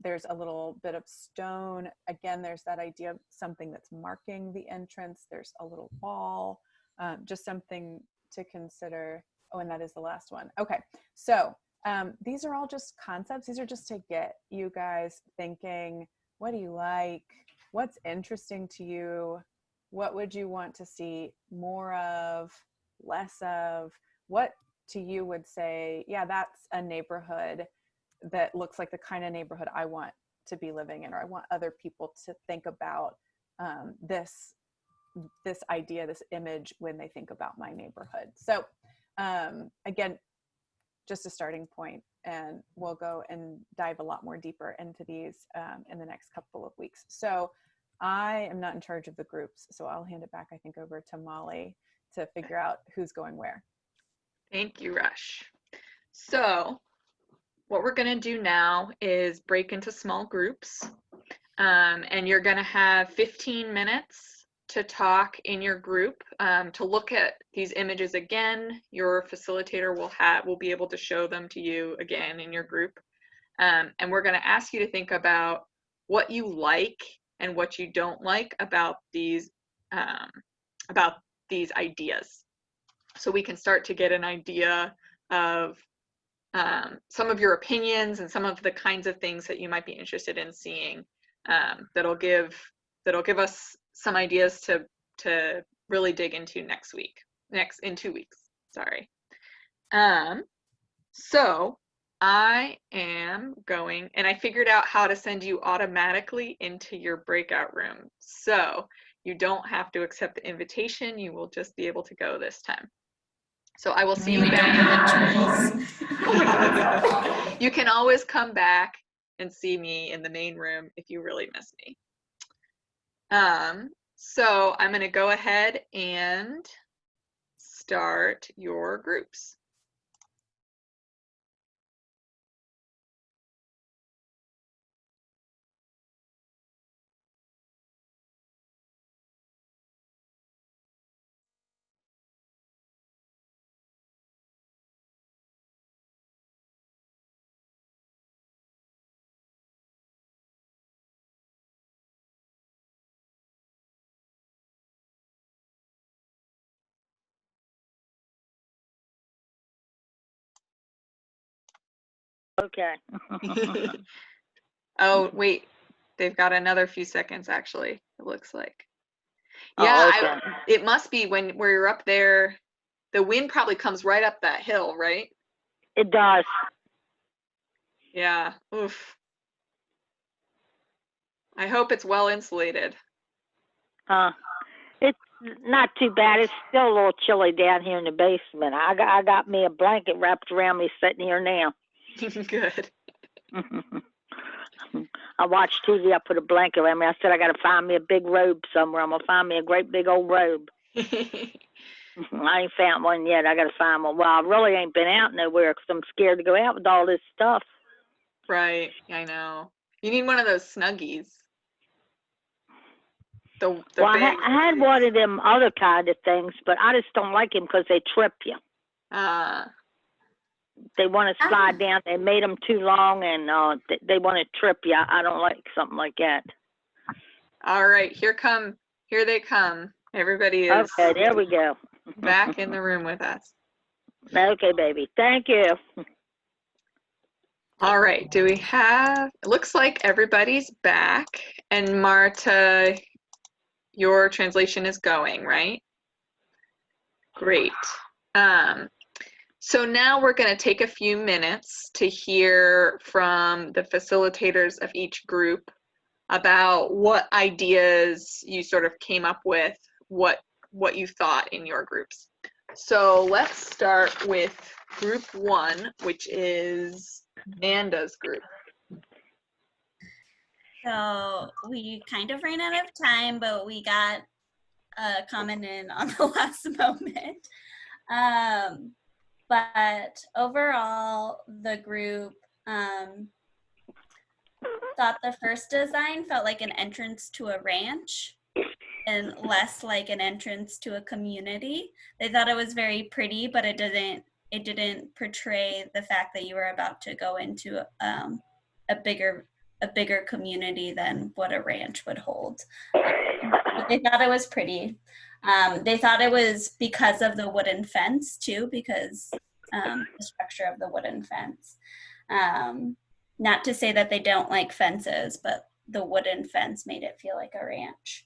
There's a little bit of stone. Again, there's that idea of something that's marking the entrance. There's a little wall, just something to consider. Oh, and that is the last one. Okay, so these are all just concepts. These are just to get you guys thinking, what do you like? What's interesting to you? What would you want to see more of, less of? What to you would say, yeah, that's a neighborhood that looks like the kind of neighborhood I want to be living in, or I want other people to think about this idea, this image when they think about my neighborhood. So again, just a starting point, and we'll go and dive a lot more deeper into these in the next couple of weeks. So I am not in charge of the groups, so I'll hand it back, I think, over to Molly to figure out who's going where. Thank you, Rush. So what we're going to do now is break into small groups, and you're going to have 15 minutes to talk in your group, to look at these images again. Your facilitator will be able to show them to you again in your group, and we're going to ask you to think about what you like and what you don't like about these ideas, so we can start to get an idea of some of your opinions and some of the kinds of things that you might be interested in seeing, that'll give us some ideas to really dig into in 2 weeks. Sorry. So I am going, and I figured out how to send you automatically into your breakout room. So you don't have to accept the invitation. You will just be able to go this time. So I will see you back. You can always come back and see me in the main room if you really miss me. So I'm going to go ahead and start your groups. Okay. Oh, wait. They've got another few seconds, actually, it looks like. Oh, Yeah, okay. it must be where you're up there. The wind probably comes right up that hill, right? It does. Yeah. Oof. I hope it's well insulated. It's not too bad. It's still a little chilly down here in the basement. I got me a blanket wrapped around me sitting here now. Good. I watch TV. I put a blanket around me. I said I got to find me a big robe somewhere. I'm gonna find me a great big old robe. I ain't found one yet. I got to find one. Well, I really ain't been out nowhere because I'm scared to go out with all this stuff. Right. I know. You need one of those Snuggies. The Well, I big had one of them other kind of things, but I just don't like them because they trip you. They want to slide down. They made them too long, and they want to trip you. I don't like something like that. All right, here they come. Everybody is Okay, there we go. back in the room with us. Okay, baby. Thank you. All right, it looks like everybody's back. And Marta, your translation is going, right? Great. So now we're going to take a few minutes to hear from the facilitators of each group about what ideas you sort of came up with, what you thought in your groups. So let's start with group 1, which is Amanda's group. So we kind of ran out of time, but we got a comment in on the last moment. But overall, the group thought the first design felt like an entrance to a ranch and less like an entrance to a community. They thought it was very pretty, but it didn't portray the fact that you were about to go into a bigger community than what a ranch would hold. They thought it was pretty. They thought it was because of the wooden fence too, because the structure of the wooden fence. Not to say that they don't like fences, but the wooden fence made it feel like a ranch.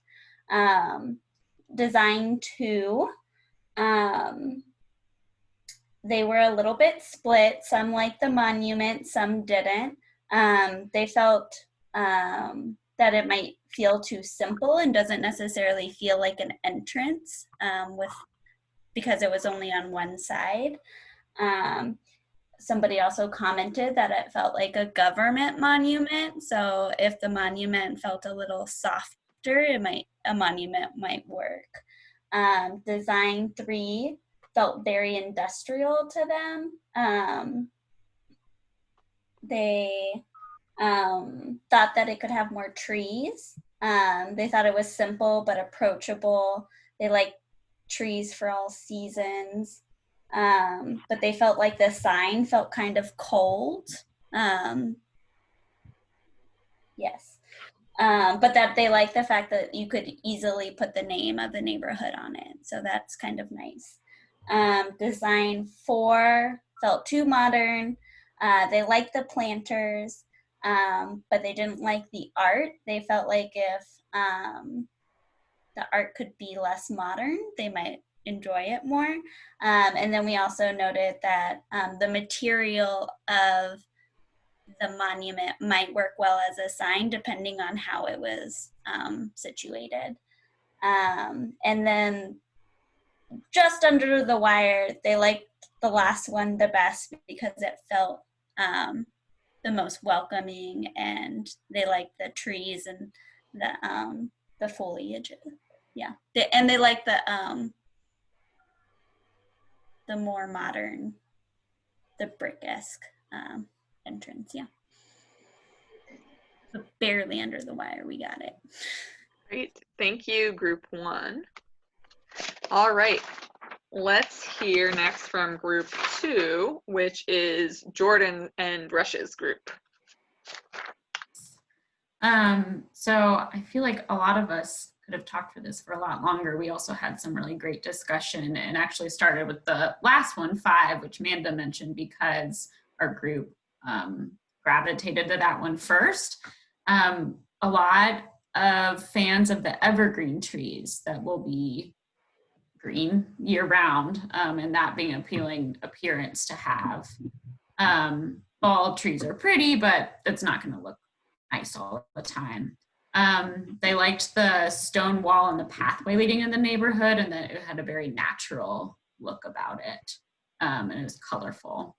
Design 2, they were a little bit split. Some liked the monument, some didn't. They felt that it might feel too simple and doesn't necessarily feel like an entrance because it was only on one side. Somebody also commented that it felt like a government monument. So if the monument felt a little softer, a monument might work. Design 3 felt very industrial to them. They thought that it could have more trees. They thought it was simple but approachable. They liked trees for all seasons. But they felt like the sign felt kind of cold. Yes. But that they like the fact that you could easily put the name of the neighborhood on it. So that's kind of nice. Design 4 felt too modern. They liked the planters, but they didn't like the art. They felt like if the art could be less modern, they might enjoy it more. And then we also noted that the material of the monument might work well as a sign depending on how it was situated. And then just under the wire, they liked the last one the best because it felt the most welcoming, and they liked the trees and the foliage. Yeah, and they liked the more modern, the brick-esque entrance. Yeah. So barely under the wire, we got it. Great, thank you, group 1. All right, let's hear next from group 2, which is Jordan and Rush's group. So I feel like a lot of us could have talked for this for a lot longer. We also had some really great discussion and actually started with the last one, 5, which Amanda mentioned, because our group gravitated to that one first. A lot of fans of the evergreen trees that will be green year round, and that being an appealing appearance to have. Fall trees are pretty, but it's not going to look nice all the time. They liked the stone wall and the pathway leading in the neighborhood, and that it had a very natural look about it, and it was colorful.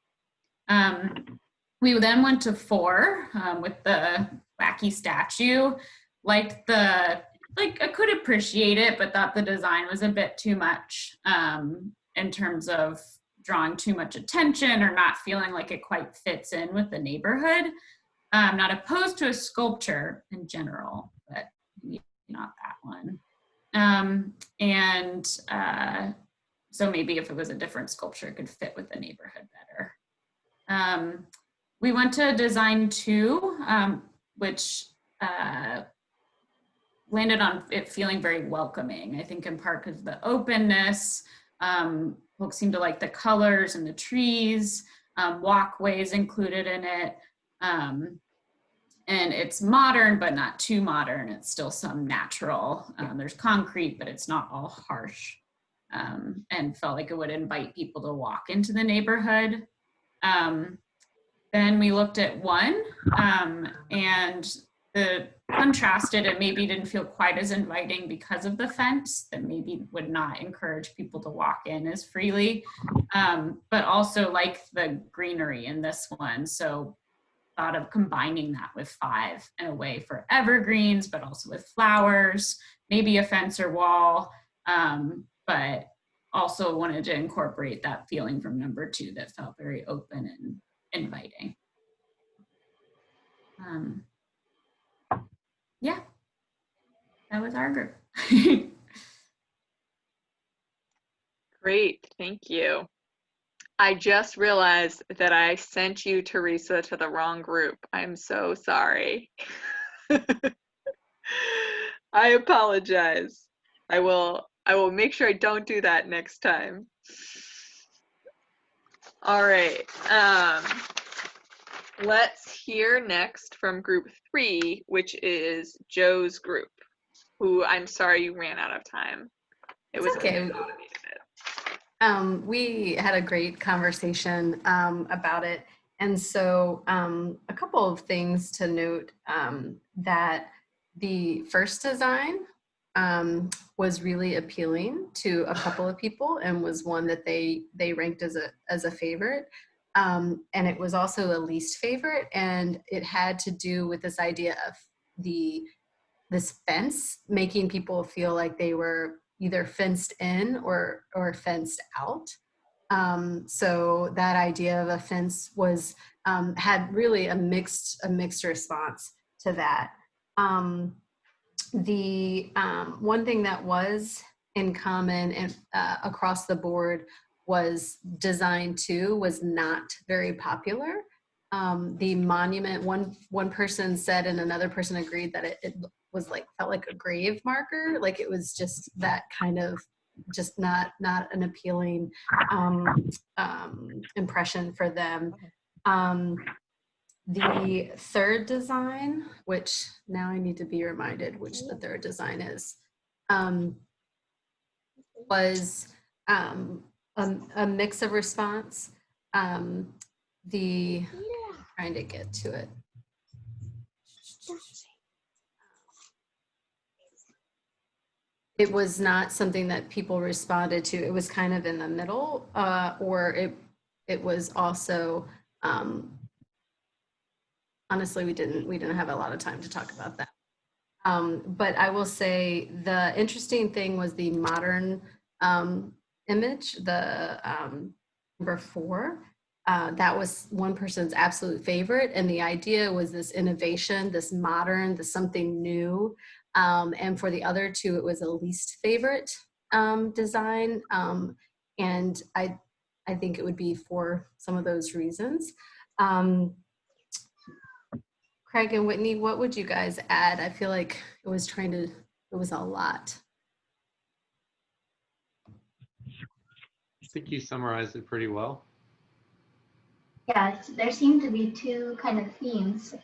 We then went to 4 with the wacky statue. Liked I could appreciate it, but thought the design was a bit too much in terms of drawing too much attention or not feeling like it quite fits in with the neighborhood. Not opposed to a sculpture in general, but maybe not that one. So maybe if it was a different sculpture, it could fit with the neighborhood better. We went to design 2, which landed on it feeling very welcoming. I think in part because of the openness, folks seem to like the colors and the trees, walkways included in it. And it's modern, but not too modern. It's still some natural. There's concrete, but it's not all harsh. And felt like it would invite people to walk into the neighborhood. Then we looked at 1, and the contrasted, it maybe didn't feel quite as inviting because of the fence, that maybe would not encourage people to walk in as freely, but also like the greenery in this one. So thought of combining that with 5 in a way for evergreens, but also with flowers, maybe a fence or wall, but also wanted to incorporate that feeling from number 2 that felt very open and inviting. Yeah, that was our group. Great, thank you. I just realized that I sent you, Teresa, to the wrong group. I'm so sorry. I apologize. I will make sure I don't do that next time. All right. Let's hear next from group 3, which is Joe's group, who I'm sorry you ran out of time. It was okay. We had a great conversation about it. And so a couple of things to note, that the first design was really appealing to a couple of people and was one that they ranked as a favorite. And it was also a least favorite, and it had to do with this idea of this fence making people feel like they were either fenced in or fenced out. So that idea of a fence was had really a mixed response to that. The one thing that was in common and across the board was design 2 was not very popular. The monument, one person said and another person agreed that it was felt like a grave marker. Like it was just that kind of just not an appealing impression for them. The third design, which now I need to be reminded which the third design is, was a mix of response. Trying to get to it. It was not something that people responded to. It was kind of in the middle, or it was also, honestly, we didn't have a lot of time to talk about that. But I will say the interesting thing was the modern image, the number 4. That was one person's absolute favorite, and the idea was this innovation, this modern, this something new. And for the other 2, it was a least favorite design. And I think it would be for some of those reasons. Craig and Whitney, what would you guys add? I feel like it was a lot. I think you summarized it pretty well. Yeah, there seemed to be two kind of themes.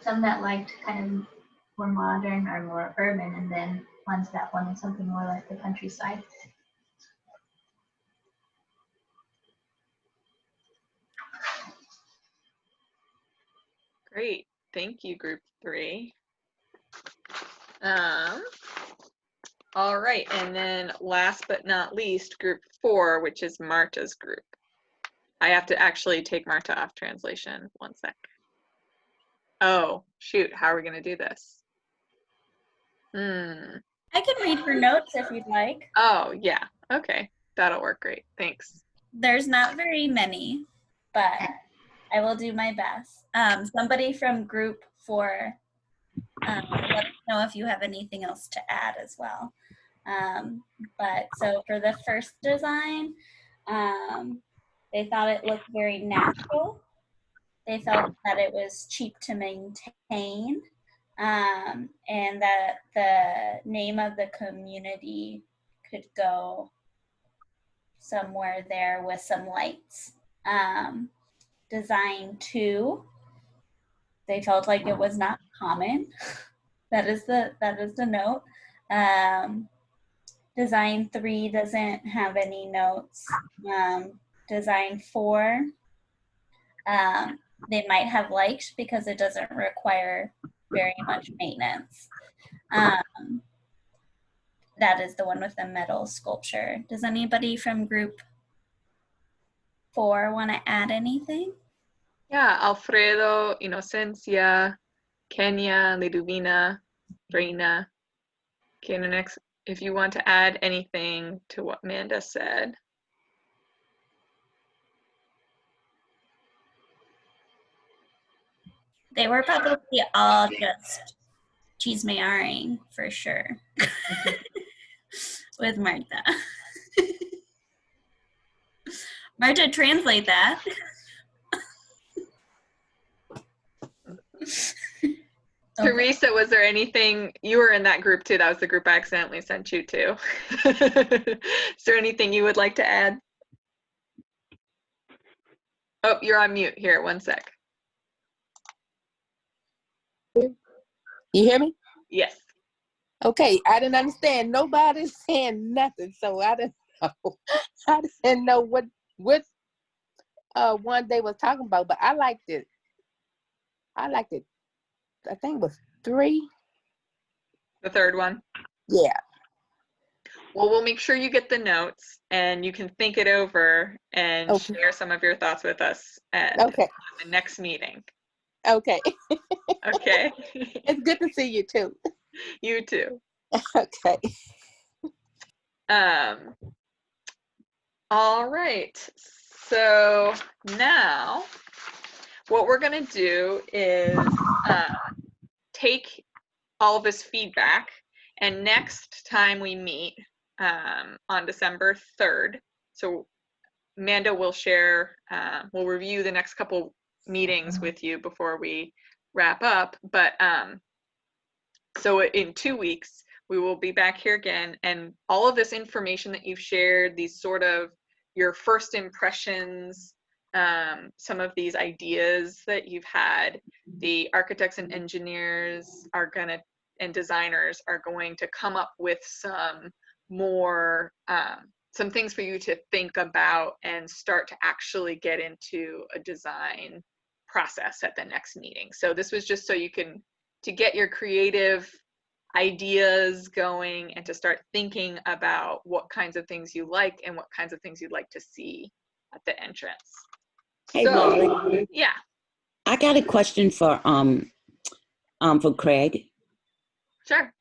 Some that liked kind of more modern or more urban, and then ones that wanted something more like the countryside. Great. Thank you, group 3. All right, and then last but not least, group 4, which is Marta's group. I have to actually take Marta off translation. One sec. Oh, shoot, how are we gonna do this? I can read her notes if you'd like. Oh, yeah, okay, that'll work great, thanks. There's not very many, but I will do my best. Somebody from group 4, let us know if you have anything else to add as well. But so for the first design, they thought it looked very natural. They felt that it was cheap to maintain, and that the name of the community could go somewhere there with some lights. Design 2, they felt like it was not common. That is the note. Design 3 doesn't have any notes. Design 4, they might have liked because it doesn't require very much maintenance. That is the one with the metal sculpture. Does anybody from group 4 want to add anything? Yeah, Alfredo, Inocencia, Kenya, Liduvina, Reina. Okay, next, if you want to add anything to what Amanda said. They were probably all just chismearing for sure with Marta. Marta, translate that. Teresa, was there anything, you were in that group too, that was the group I accidentally sent you to. Is there anything you would like to add? Oh, you're on mute here, one sec. You hear me? Yes. Okay, I didn't understand. Nobody's saying nothing, so I didn't know. I didn't know what one they was talking about, but I liked it. I think it was 3. The third one? Yeah. Well, we'll make sure you get the notes and you can think it over and share some of your thoughts with us at the next meeting. Okay. Okay. It's good to see you too. You too. Okay. All right. So now what we're going to do is take all of this feedback, and next time we meet on December 3rd, so Amanda will share, we'll review the next couple meetings with you before we wrap up, but so in 2 weeks, we will be back here again, and all of this information that you've shared, these sort of your first impressions, some of these ideas that you've had, the architects and engineers are gonna, and designers are going to come up with some more, some things for you to think about and start to actually get into a design process at the next meeting. So this was just so you can, to get your creative ideas going and to start thinking about what kinds of things you like and what kinds of things you'd like to see at the entrance. Hey, so, Lori. Yeah. I got a question for Craig. Sure.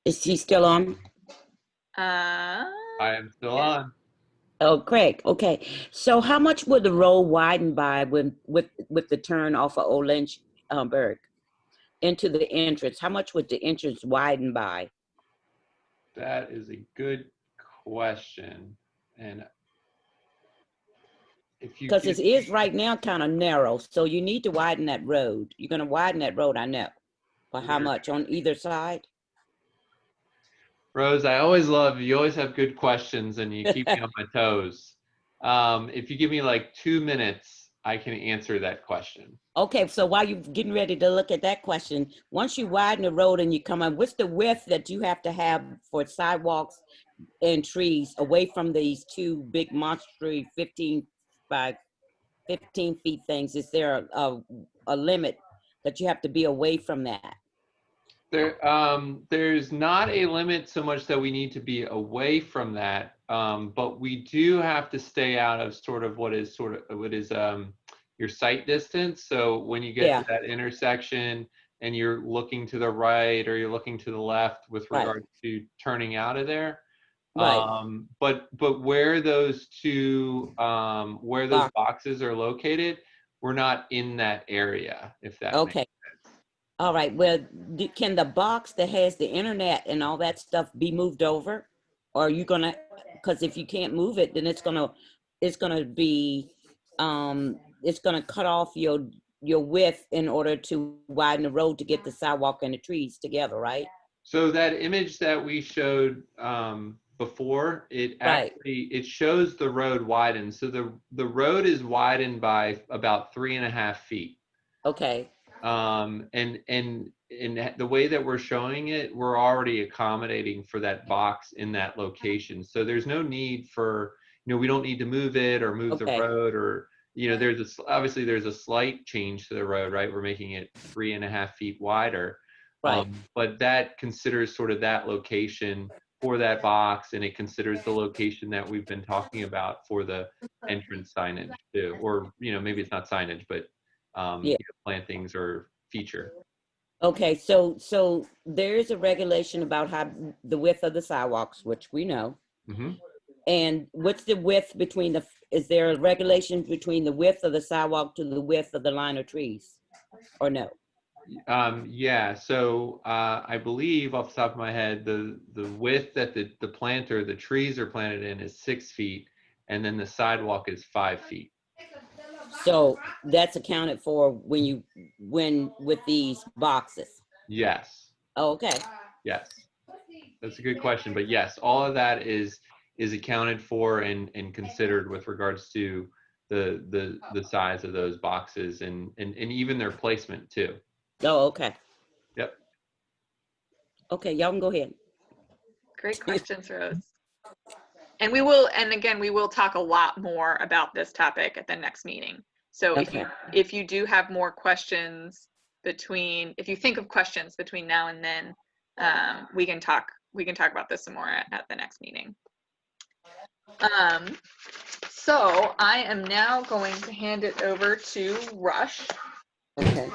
Is he still on? I am still on. Oh, Craig. Okay. So, how much would the road widen by with the turn off of Old Lynchburg into the entrance? How much would the entrance widen by? That is a good question, and if you because it is right now kind of narrow, so you need to widen that road. You're going to widen that road, I know. But how much on either side? Rose, I always love, you always have good questions and you keep me on my toes. If you give me like 2 minutes, answer that question. Okay, so while you're getting ready to look at that question, once you widen the road and you come on, what's the width that you have to have for sidewalks and trees away from these two big monstrous 15 by 15 feet things? Is there a limit that you have to be away from that? There's not a limit so much that we need to be away from that, but we do have to stay out of what is your sight distance. So when you get to that intersection and you're looking to the right or you're looking to the left with regard to turning out of there. But where those two where those boxes are located, we're not in that area, if that makes sense. All right, well, can the box that has the internet and all that stuff be moved over? Or are you gonna, because if you can't move it, then it's gonna cut off your width in order to widen the road to get the sidewalk and the trees together, right? So that image that we showed before, it actually, it shows the road widened. So the road is widened by about 3.5 feet. Okay. And the way that we're showing it, we're already accommodating for that box in that location. So there's no need for, we don't need to move it or move the road, or, obviously there's a slight change to the road, right? We're making it 3.5 feet wider. But that considers sort of that location for that box, and it considers the location that we've been talking about for the entrance signage too, or, maybe it's not signage, but plantings or feature. Okay, so there's a regulation about how the width of the sidewalks, which we know. Mm-hmm. And what's the width between is there a regulation between the width of the sidewalk to the width of the line of trees, or no? Yeah, so I believe off the top of my head, the width that the trees are planted in is 6 feet, and then the sidewalk is 5 feet. So that's accounted for when with these boxes? Yes. Oh, okay. Yes. That's a good question, but yes, all of that is accounted for and considered with regards to the size of those boxes and even their placement too. Oh, okay. Yep. Okay, y'all can go ahead. Great questions, Rose. And we will talk a lot more about this topic at the next meeting. So if you do have more questions if you think of questions between now and then, we can talk about this some more at the next meeting. So I am now going to hand it over to Rush. Okay.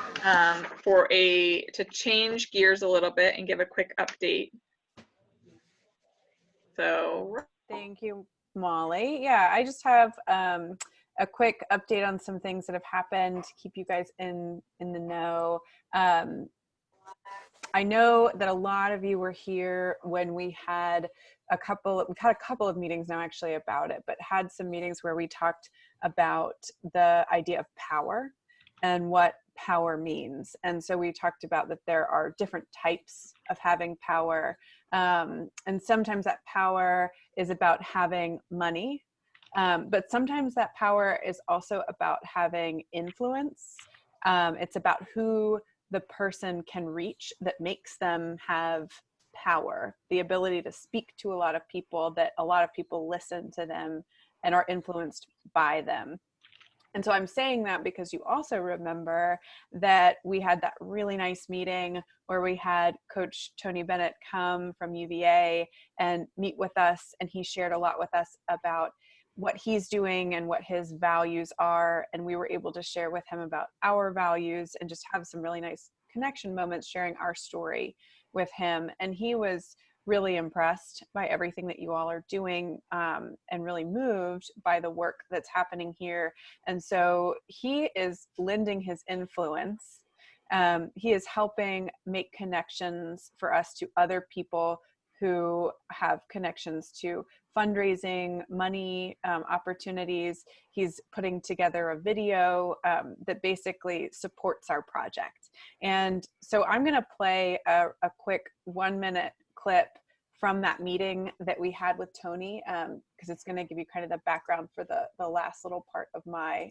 To change gears a little bit and give a quick update. So thank you, Molly. Yeah, I just have a quick update on some things that have happened to keep you guys in the know. I know that a lot of you were here when we've had a couple of meetings now actually about it, but had some meetings where we talked about the idea of power and what power means. And so we talked about that there are different types of having power. And sometimes that power is about having money, but sometimes that power is also about having influence. It's about who the person can reach that makes them have power, the ability to speak to a lot of people, that a lot of people listen to them and are influenced by them. And so I'm saying that because you also remember that we had that really nice meeting where we had Coach Tony Bennett come from UVA and meet with us, and he shared a lot with us about what he's doing and what his values are. And we were able to share with him about our values and just have some really nice connection moments sharing our story with him. And he was really impressed by everything that you all are doing, and really moved by the work that's happening here. And so he is lending his influence. He is helping make connections for us to other people who have connections to fundraising, money, opportunities. He's putting together a video that basically supports our project. And so I'm going to play a quick 1-minute clip from that meeting that we had with Tony, because it's going to give you kind of the background for the last little part of my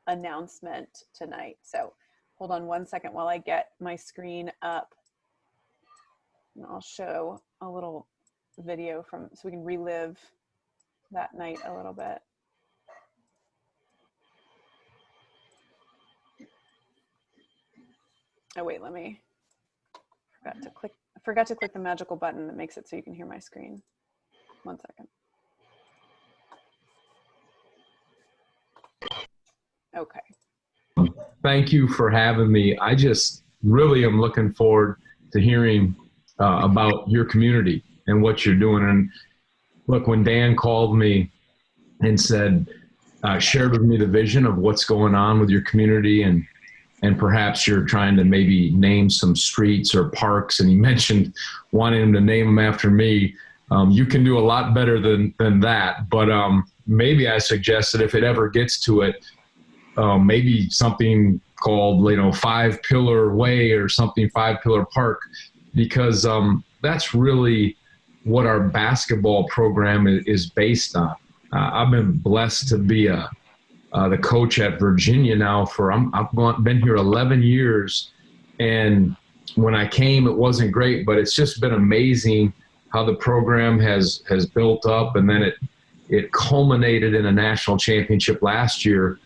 announcement tonight. So hold on one second while I get my screen up. And I'll show a little video so we can relive that night a little bit. Oh wait, forgot to click the magical button that makes it so you can hear my screen. One second. Okay. Thank you for having me. I just really am looking forward to hearing about your community and what you're doing. And look, when Dan called me and said, shared with me the vision of what's going on with your community, and perhaps you're trying to maybe name some streets or parks, and he mentioned wanting him to name them after me. You can do a lot better than that, but maybe I suggest that if it ever gets to it, maybe something called, 5 Pillar Way or something, 5 Pillar Park, because that's really what our basketball program is based on. I've been blessed to be the coach at Virginia now I've been here 11 years. And when I came, it wasn't great, but it's just been amazing how the program has built up. And then it culminated in a national championship last year,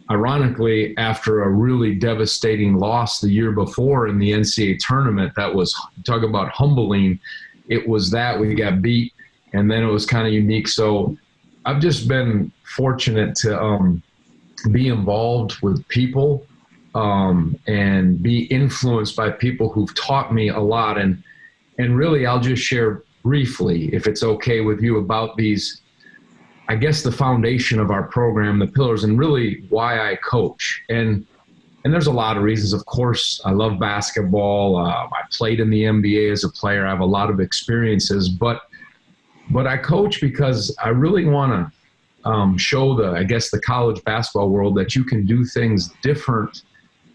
ironically, after a really devastating loss the year before in the NCAA tournament. That was, talk about humbling. It was that we got beat, and then it was kind of unique. So I've just been fortunate to be involved with people and be influenced by people who've taught me a lot. And really, I'll just share briefly, if it's okay with you, about these, I guess, the foundation of our program, the pillars, and really why I coach. And there's a lot of reasons. Of course, I love basketball. I played in the NBA as a player. I have a lot of experiences, but I coach because I really want to show the college basketball world that you can do things different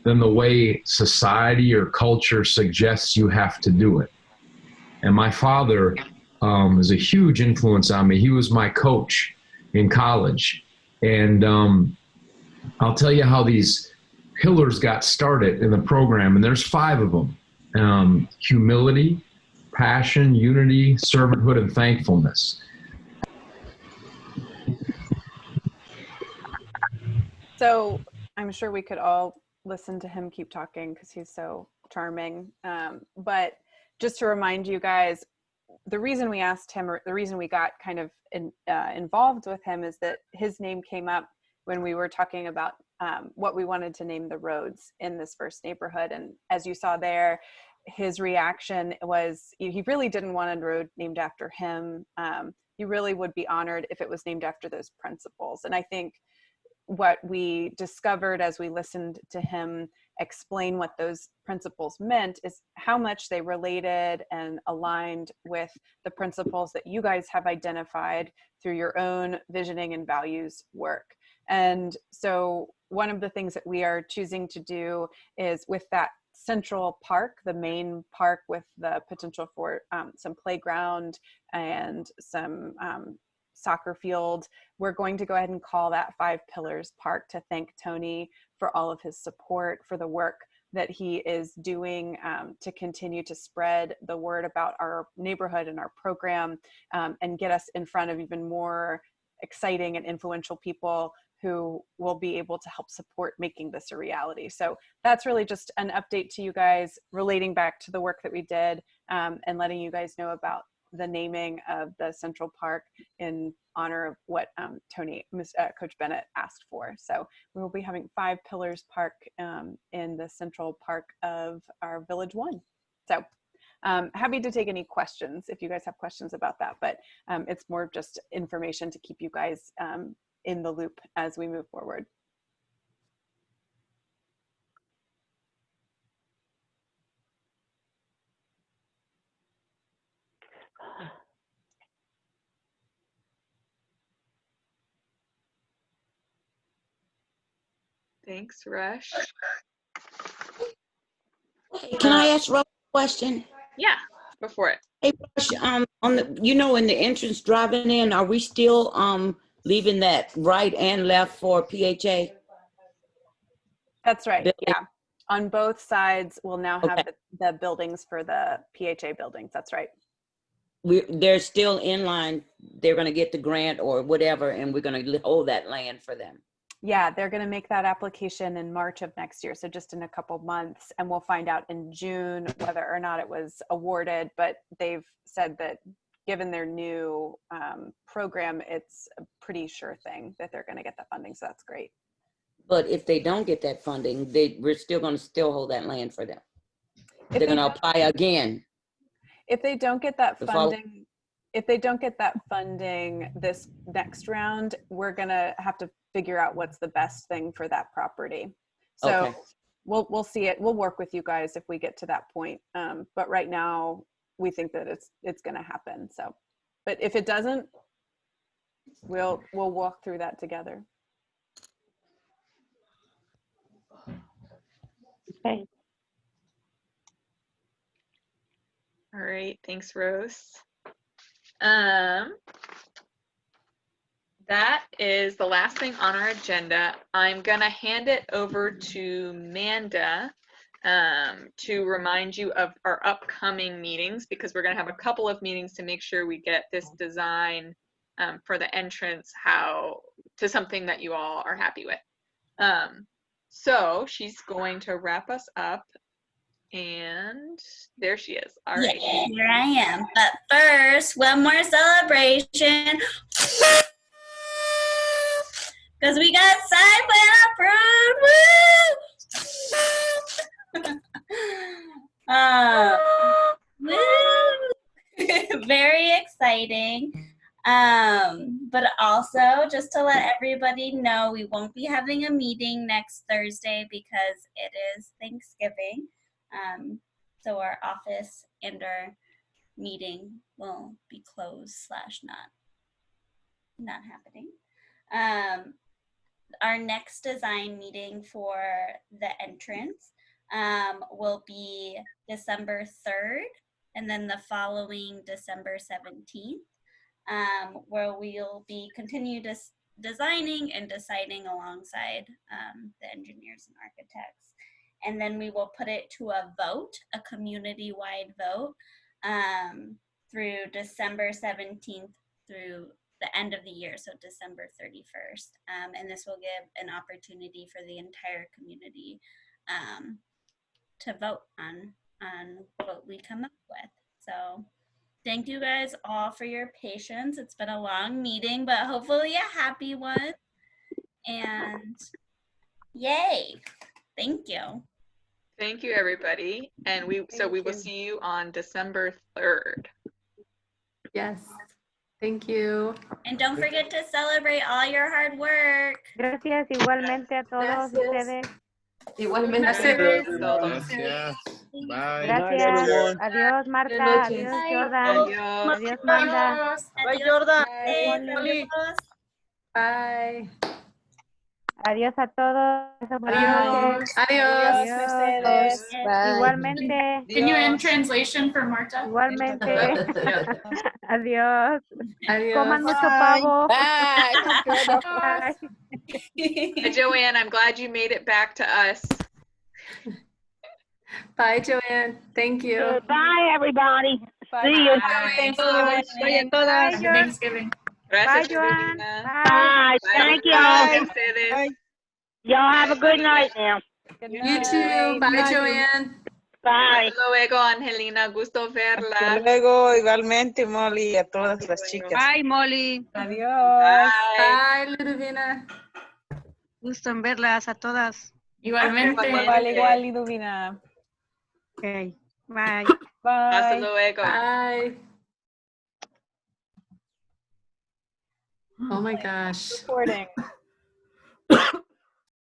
than the way society or culture suggests you have to do it. And my father is a huge influence on me. He was my coach in college. And I'll tell you how these pillars got started in the program, and there's 5 of them. Humility, passion, unity, servanthood, and thankfulness. So I'm sure we could all listen to him keep talking because he's so charming. But just to remind you guys, the reason we asked him, or the reason we got kind of involved with him, is that his name came up when we were talking about what we wanted to name the roads in this first neighborhood. And as you saw there, his reaction was he really didn't want a road named after him. He really would be honored if it was named after those principles. And I think what we discovered as we listened to him explain what those principles meant is how much they related and aligned with the principles that you guys have identified through your own visioning and values work. And so one of the things that we are choosing to do is, with that central park, the main park with the potential for some playground and some soccer field, we're going to go ahead and call that 5 Pillars Park to thank Tony for all of his support, for the work that he is doing to continue to spread the word about our neighborhood and our program, and get us in front of even more exciting and influential people who will be able to help support making this a reality. So that's really just an update to you guys relating back to the work that we did, and letting you guys know about the naming of the Central Park in honor of what Coach Bennett asked for. So we will be having 5 Pillars Park in the Central Park of our Village 1. So happy to take any questions if you guys have questions about that, but it's more just information to keep you guys in the loop as we move forward. Thanks, Rush. Can I ask Rush a question? Yeah, go for it. Hey, Rush, on the, in the entrance driving in, are we still leaving that right and left for PHA? That's right. building? Yeah. On both sides, we'll now have Okay. the buildings for the PHA buildings. That's right. They're still in line. They're going to get the grant or whatever, and we're going to hold that land for them. Yeah, they're going to make that application in March of next year. So just in a couple months, and we'll find out in June whether or not it was awarded. But they've said that given their new program, it's a pretty sure thing that they're going to get the funding. So that's great. But if they don't get that funding, we're still going to hold that land for them. If They're they going to don't- apply again. If they don't get that The follow- funding, if they don't get that funding this next round, we're gonna have to figure out what's the best thing for that property. So Okay. we'll see it. We'll work with you guys if we get to that point. But right now, we think that it's gonna happen. So, but if it doesn't, we'll walk through that together. Okay. All right, thanks, Rose. That is the last thing on our agenda. I'm gonna hand it over to Manda to remind you of our upcoming meetings, because we're gonna have a couple of meetings to make sure we get this design for the entrance to something that you all are happy with. So she's going to wrap us up. And there she is. All right. Yeah, here I am. But first, one more celebration. Because we got site plan approved. Woo! Very exciting. But also, just to let everybody know, we won't be having a meeting next Thursday because it is Thanksgiving. So our office and our meeting will be closed / not happening. Our next design meeting for the entrance will be December 3rd, and then the following December 17th, where we'll be designing and deciding alongside the engineers and architects. And then we will put it to a vote, a community-wide vote, through December 17th through the end of the year, so December 31st. And this will give an opportunity for the entire community to vote on what we come up with. So thank you guys all for your patience. It's been a long meeting, but hopefully a happy one. And yay, thank you. Thank you, everybody. And we will see you on December 3rd. Yes. Thank you. And don't forget to celebrate all your hard work. Gracias igualmente a todos ustedes. Igualmente. Gracias. Bye. Gracias. Adiós, Marta. Adiós, Jordan. Adiós, Manda. Bye, Jordan. Adiós. Bye. Adiós a todos. Adiós. Adiós. Adiós. Igualmente. Can you end translation for Marta? Igualmente. Adiós. Adiós. Coman mucho pavo. Bye. Hey, Joanne, I'm glad you made it back to us. Bye, Joanne. Thank you. Bye, everybody. Bye. See you. Bye, Joan. Thanksgiving. Bye, Gracias, Joan. Carolina. Bye. Bye. Thank Bye, y'all. ustedes. Y'all have a good night now. Good You night. too. Bye, Joanne. Bye. Hasta luego, Angelina. Gusto verla. Hasta luego, igualmente, Molly, y a todas las chicas. Bye, Molly. Adiós. Bye, Ludovina. Gusto en verlas a todas. Igualmente. Igual, Liduvina. Okay. Bye. Hasta Bye. luego. Bye. Oh my gosh. Recording.